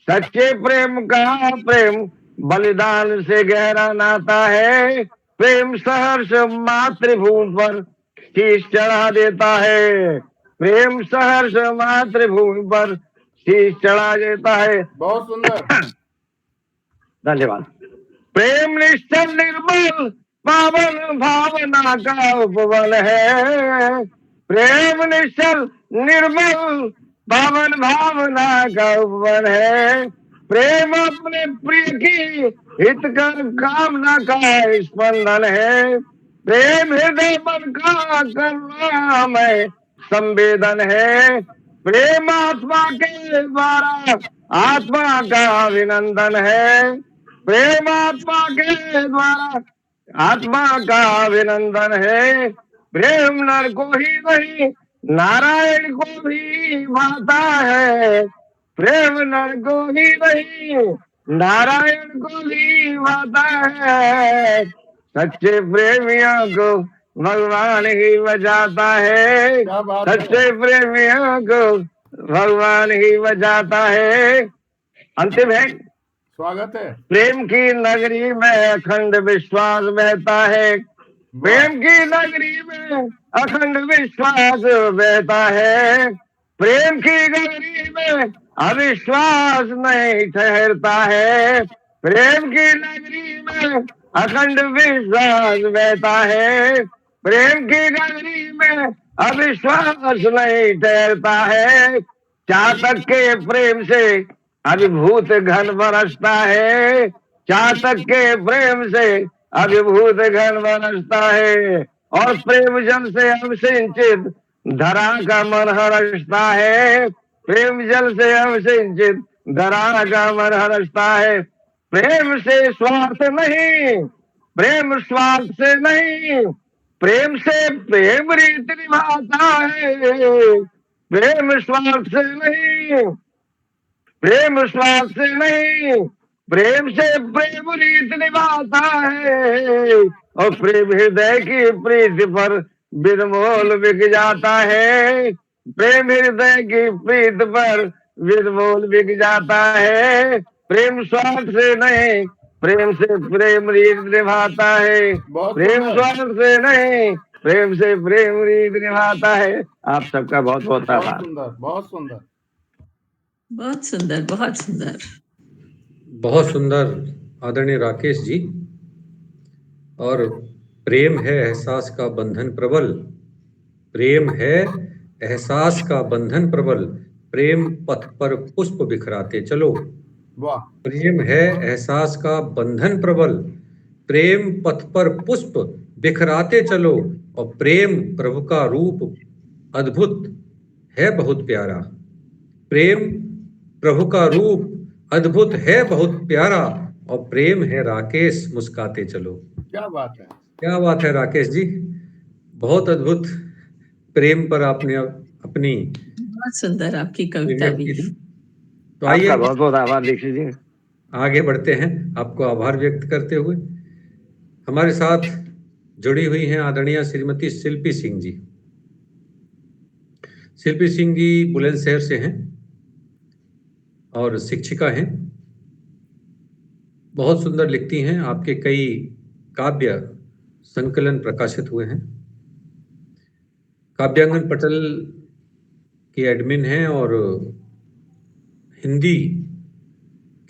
सच्चे प्रेम का प्रेम बलिदान से गहरा नाता है। प्रेम सहर्ष मातृभूमि पर शीश चढ़ा देता है। प्रेम सहर्ष मातृभूमि पर शीश चढ़ा देता है। बहुत सुंदर। धन्यवाद। प्रेम निश्चल निर्मल पावन भावना का उपवन है। प्रेम निश्चल निर्मल पावन भावना का उपवन है। प्रेम अपने प्रिय की हितकर कामना का स्पंदन है। प्रेम हृदय मन का करुणामय संवेदन है। प्रेम आत्मा के द्वारा आत्मा का अभिनंदन है। प्रेम आत्मा के द्वारा आत्मा का अभिनंदन है। प्रेम नर को ही नहीं नारायण को भी भाता है। प्रेम नर को ही नहीं नारायण को भी भाता है। सच्चे प्रेमियों को भगवान ही बचाता है। क्या बात है। सच्चे प्रेमियों को भगवान ही बचाता है। अंतिम है। स्वागत है। प्रेम की नगरी में अखंड विश्वास बहता है। प्रेम की नगरी में अखंड विश्वास बहता है। प्रेम की नगरी में अविश्वास नहीं ठहरता है। प्रेम की नगरी में अखंड विश्वास बहता है। प्रेम की नगरी में अविश्वास नहीं ठहरता है। चातक के प्रेम से अभिभूत घन बरसता है। चातक के प्रेम से अभिभूत घन बरसता है और प्रेम जल से अवसिंचित धरा का मन हर्षता है। प्रेम जल से अवसिंचित धरा का मन हर्षता है। प्रेम से स्वार्थ नहीं, प्रेम स्वार्थ से नहीं, प्रेम से प्रेम रीत निभाता है। प्रेम स्वार्थ से नहीं, प्रेम स्वार्थ से नहीं, प्रेम से प्रेम रीत निभाता है और प्रेम हृदय की प्रीति पर बिनमोल बिक जाता है। प्रेम हृदय की प्रीति पर बिनमोल बिक जाता है। प्रेम स्वार्थ से नहीं, प्रेम से प्रेम रीत निभाता है। प्रेम स्वार्थ से नहीं, प्रेम से प्रेम रीत निभाता है। आप सबका बहुत बहुत आभार। बहुत सुंदर, बहुत सुंदर, बहुत सुंदर, बहुत सुंदर। बहुत सुंदर आदरणीय राकेश जी। और प्रेम है एहसास का बंधन प्रबल, प्रेम है एहसास का बंधन प्रबल, प्रेम पथ पर पुष्प बिखराते चलो। वाह। प्रेम है एहसास का बंधन प्रबल, प्रेम पथ पर पुष्प बिखराते चलो। और प्रेम प्रभु का रूप अद्भुत है बहुत प्यारा, प्रेम प्रभु का रूप अद्भुत है बहुत प्यारा। और प्रेम है राकेश मुस्काते चलो। क्या बात है, क्या बात है राकेश जी, बहुत अद्भुत प्रेम पर आपने अपनी बहुत सुंदर आपकी कविता भी। तो आइए आपका बहुत बहुत आभार दीक्षित जी। आगे बढ़ते हैं। आपको आभार व्यक्त करते हुए हमारे साथ जुड़ी हुई हैं आदरणीय श्रीमती शिल्पी सिंह जी। शिल्पी सिंह जी बुलंदशहर से हैं और शिक्षिका हैं। बहुत सुंदर लिखती हैं। आपके कई काव्य संकलन प्रकाशित हुए हैं। काव्यांगन पटल की एडमिन हैं और हिंदी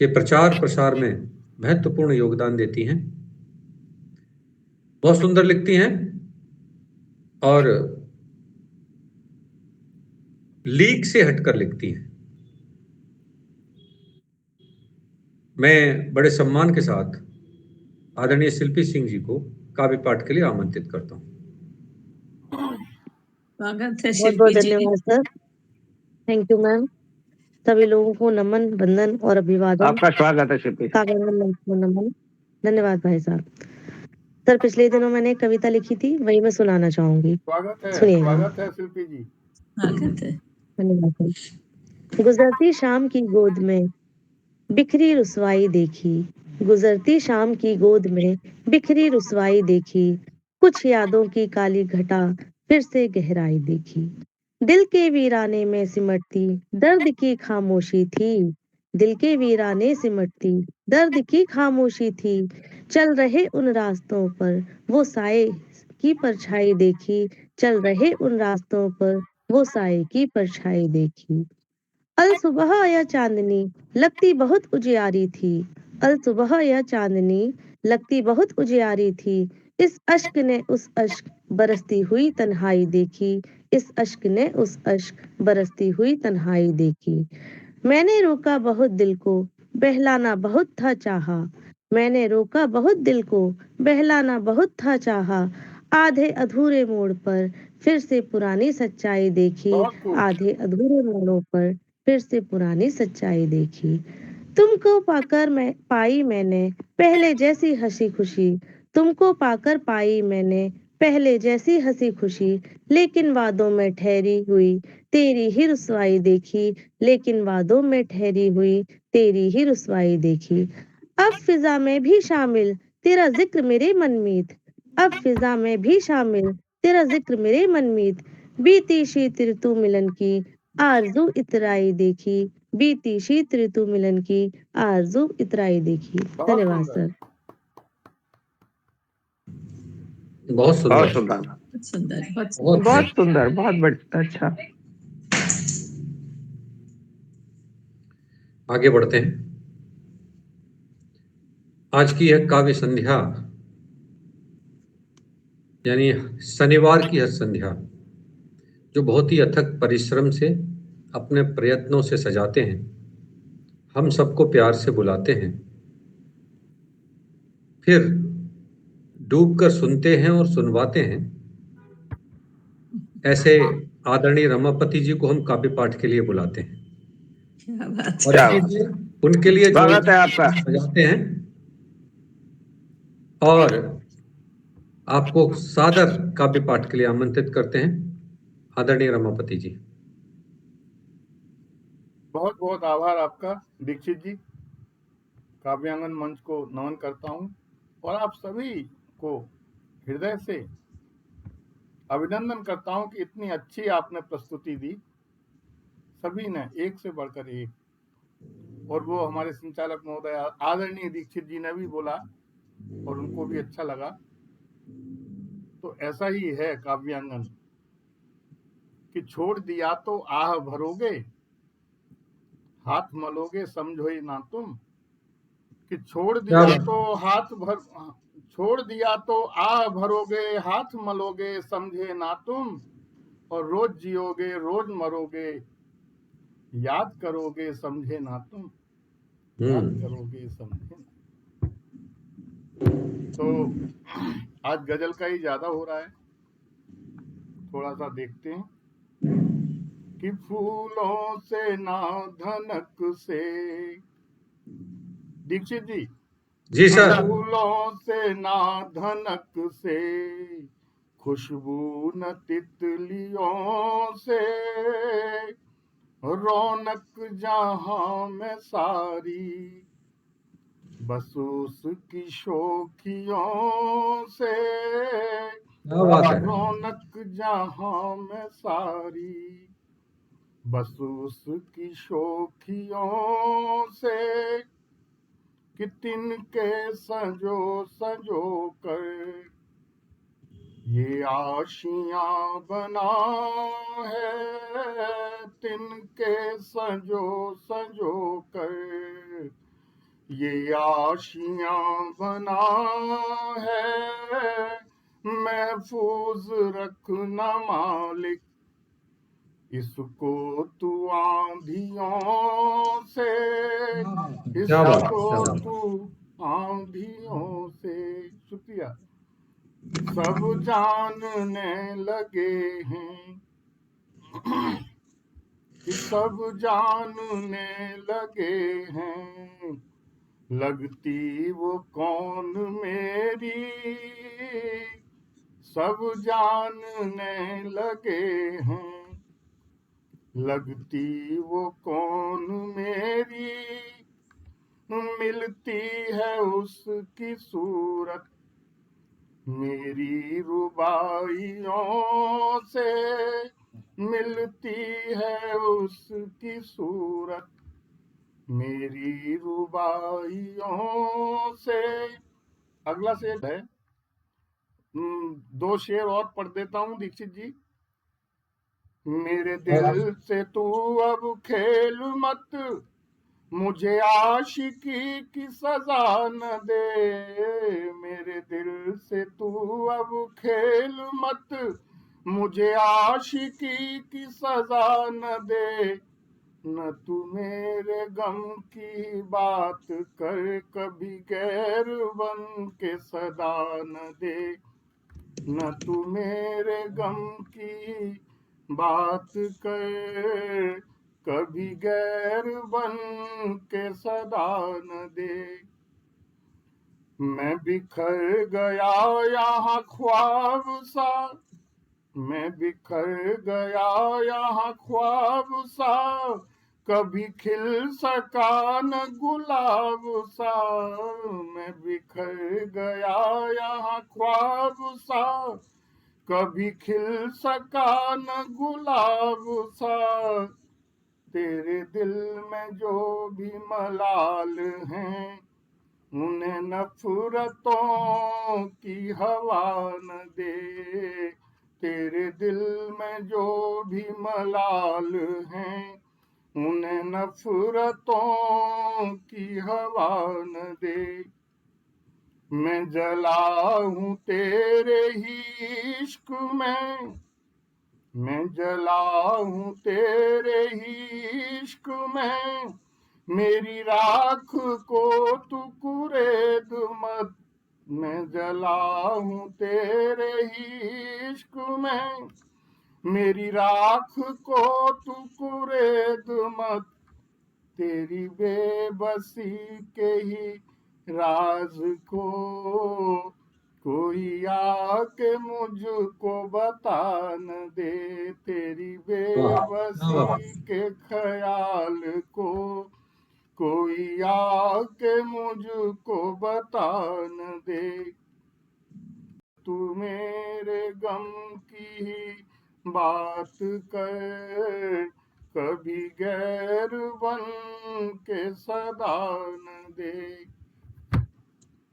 के प्रचार प्रसार में महत्वपूर्ण योगदान देती हैं। बहुत सुंदर लिखती हैं और लीक से हटकर लिखती हैं। मैं बड़े सम्मान के साथ आदरणीय शिल्पी सिंह जी को काव्य पाठ के लिए आमंत्रित करता हूँ। स्वागत है बहुत बहुत शिल्पी जी। धन्यवाद सर। Thank you ma'am. सभी लोगों को नमन, वंदन और अभिवादन। आपका स्वागत है शिल्पी। काव्यांगन मंच को नमन। धन्यवाद भाई साहब। सर पिछले दिनों मैंने एक कविता लिखी थी, वही मैं सुनाना चाहूंगी। स्वागत है शिल्पी जी। स्वागत है। धन्यवाद सर। गुजरती शाम की गोद में बिखरी रुसवाई देखी, गुजरती शाम की गोद में बिखरी रुसवाई देखी, कुछ यादों की काली घटा फिर से गहराई देखी। दिल के वीराने में सिमटती दर्द की खामोशी थी, दिल के वीराने सिमटती दर्द की खामोशी थी। चल रहे उन रास्तों पर वो साए की परछाई देखी, चल रहे उन रास्तों पर वो साए की परछाई देखी। अल सुबह या चांदनी लगती बहुत उजियारी थी, अल सुबह या चांदनी लगती बहुत उजियारी थी। इस अश्क ने उस अश्क बरसती हुई तन्हाई देखी, इस अश्क ने उस अश्क बरसती हुई तन्हाई देखी। मैंने रोका बहुत दिल को, बहलाना बहुत था चाहा, मैंने रोका बहुत दिल को, बहलाना बहुत था चाहा। आधे अधूरे मोड़ पर फिर से पुरानी सच्चाई देखी, आधे अधूरे मोड़ों पर फिर से पुरानी सच्चाई देखी। तुमको पाकर मैं पाई मैंने पहले जैसी हंसी खुशी, तुमको पाकर पाई मैंने पहले जैसी हंसी खुशी। लेकिन वादों में ठहरी हुई तेरी ही रुसवाई देखी, लेकिन वादों में ठहरी हुई तेरी ही रुसवाई देखी। अब फिजा में भी शामिल तेरा जिक्र मेरे मनमीत, अब फिजा में भी शामिल तेरा जिक्र मेरे मनमीत। बीती शीत ऋतु मिलन की आरज़ू इतराई देखी, बीती शीत ऋतु मिलन की आरज़ू इतराई देखी। धन्यवाद सर। बहुत सुंदर, बहुत सुंदर, बहुत सुंदर, बहुत सुंदर, बहुत बढ़िया। अच्छा, आगे बढ़ते हैं। आज की यह काव्य संध्या यानी शनिवार की यह संध्या जो बहुत ही अथक परिश्रम से अपने प्रयत्नों से सजाते हैं, हम सबको प्यार से बुलाते हैं, फिर डूबकर सुनते हैं और सुनवाते हैं, ऐसे आदरणीय रमापति जी को हम काव्य पाठ के लिए बुलाते हैं। क्या बात और है। उनके लिए स्वागत है आपका। सजाते हैं और आपको सादर काव्य पाठ के लिए आमंत्रित करते हैं आदरणीय रमापति जी। बहुत बहुत आभार आपका दीक्षित जी। काव्यांगन मंच को नमन करता हूँ और आप सभी को हृदय से अभिनंदन करता हूँ कि इतनी अच्छी आपने प्रस्तुति दी, सभी ने एक से बढ़कर एक। और वो हमारे संचालक महोदय आदरणीय दीक्षित जी ने भी बोला और उनको भी अच्छा लगा। तो ऐसा ही है काव्यांगन कि छोड़ दिया तो आह भरोगे, हाथ मलोगे समझो ही ना तुम, कि छोड़ दिया तो आह भरोगे, हाथ मलोगे समझे ना तुम, और रोज जियोगे रोज मरोगे, याद करोगे समझे ना तुम, याद करोगे समझे ना। तो आज गजल का ही ज्यादा हो रहा है, थोड़ा सा देखते हैं कि फूलों से ना धनक से, दीक्षित जी जी सर। फूलों से ना धनक से, खुशबू न तितलियों से, रौनक जहां में सारी, बस उसकी शोखियों से, रौनक जहां में सारी, बस उसकी शोखियों से, कि तिनके सजो सजो कर ये ये आशियां बना है तिनके संजो संजो कर, ये आशियां बना है महफूज रखना मालिक, इसको तू आंधियों से, क्या बात, क्या इसको बात। तू आंधियों से। शुक्रिया। सब जानने लगे हैं कि सब जानने लगे हैं, लगती वो कौन मेरी, सब जानने लगे हैं, लगती वो कौन मेरी, मिलती है उसकी सूरत मेरी रुबाइयों से, मिलती है उसकी सूरत मेरी रुबाइयों से। अगला शेर है, 2 शेर और पढ़ देता हूँ दीक्षित जी। मेरे दिल से तू अब खेल मत, मुझे आशिकी की सजा न दे, मेरे दिल से तू अब खेल मत, मुझे आशिकी की सजा न दे, न तू मेरे गम की बात कर कभी गैर बन के सदा न दे, न तू मेरे गम की बात कर कभी गैर बन के सदा न दे। मैं बिखर गया यहाँ ख्वाब सा, मैं बिखर गया यहाँ ख्वाब सा, कभी खिल सका न गुलाब सा, मैं बिखर गया यहाँ ख्वाब सा, कभी खिल सका न गुलाब सा, तेरे दिल में जो भी मलाल हैं उन्हें नफरतों की हवा न दे, तेरे दिल में जो भी मलाल हैं उन्हें नफरतों की हवा न दे। मैं जला हूँ तेरे ही इश्क में, मैं जला हूँ तेरे ही इश्क में, मेरी राख को तू कुरेद मत, मैं जला हूँ तेरे ही इश्क में, मेरी राख को तू कुरेद मत, तेरी बेबसी के ही राज को कोई आके मुझको बता न दे, तेरी बेबसी के ख्याल को कोई आके मुझको बता न दे, तू मेरे गम की ही बात कर कभी गैर बन के सदा न दे।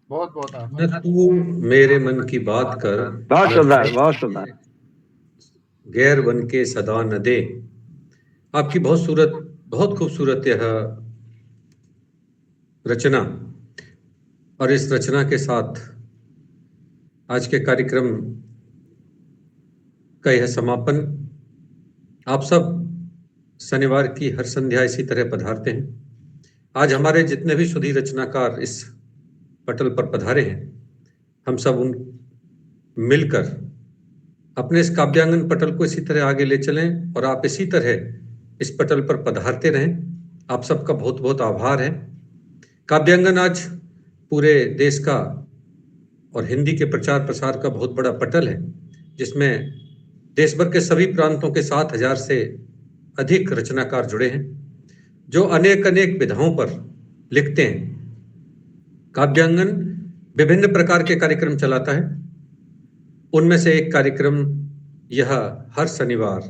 बहुत बहुत आभार। न तू मेरे मन की बात कर, बहुत न सुंदर, बहुत सुंदर। गैर बन के सदा न दे। आपकी बहुत खूबसूरत यह रचना, और इस रचना के साथ आज के कार्यक्रम का यह समापन। आप सब शनिवार की हर संध्या इसी तरह पधारते हैं। आज हमारे जितने भी सुधी रचनाकार इस पटल पर पधारे हैं, हम सब उन मिलकर अपने इस काव्यांगन पटल को इसी तरह आगे ले चलें, और आप इसी तरह इस पटल पर पधारते रहें। आप सबका बहुत बहुत आभार है। काव्यांगन आज पूरे देश का और हिंदी के प्रचार प्रसार का बहुत बड़ा पटल है, जिसमें देश भर के सभी प्रांतों के 7,000 से अधिक रचनाकार जुड़े हैं, जो अनेक अनेक विधाओं पर लिखते हैं। काव्यांगन विभिन्न प्रकार के कार्यक्रम चलाता है। उनमें से एक कार्यक्रम यह हर शनिवार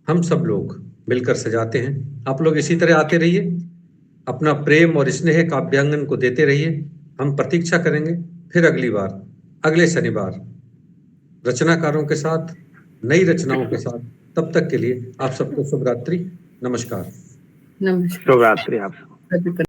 हम सब लोग मिलकर सजाते हैं। आप लोग इसी तरह आते रहिए, अपना प्रेम और स्नेह काव्यांगन को देते रहिए। हम प्रतीक्षा करेंगे फिर अगली बार, अगले शनिवार रचनाकारों के साथ, नई रचनाओं के साथ। तब तक के लिए आप सबको शुभ रात्रि, नमस्कार। नमस्कार। शुभ रात्रि आप सभी को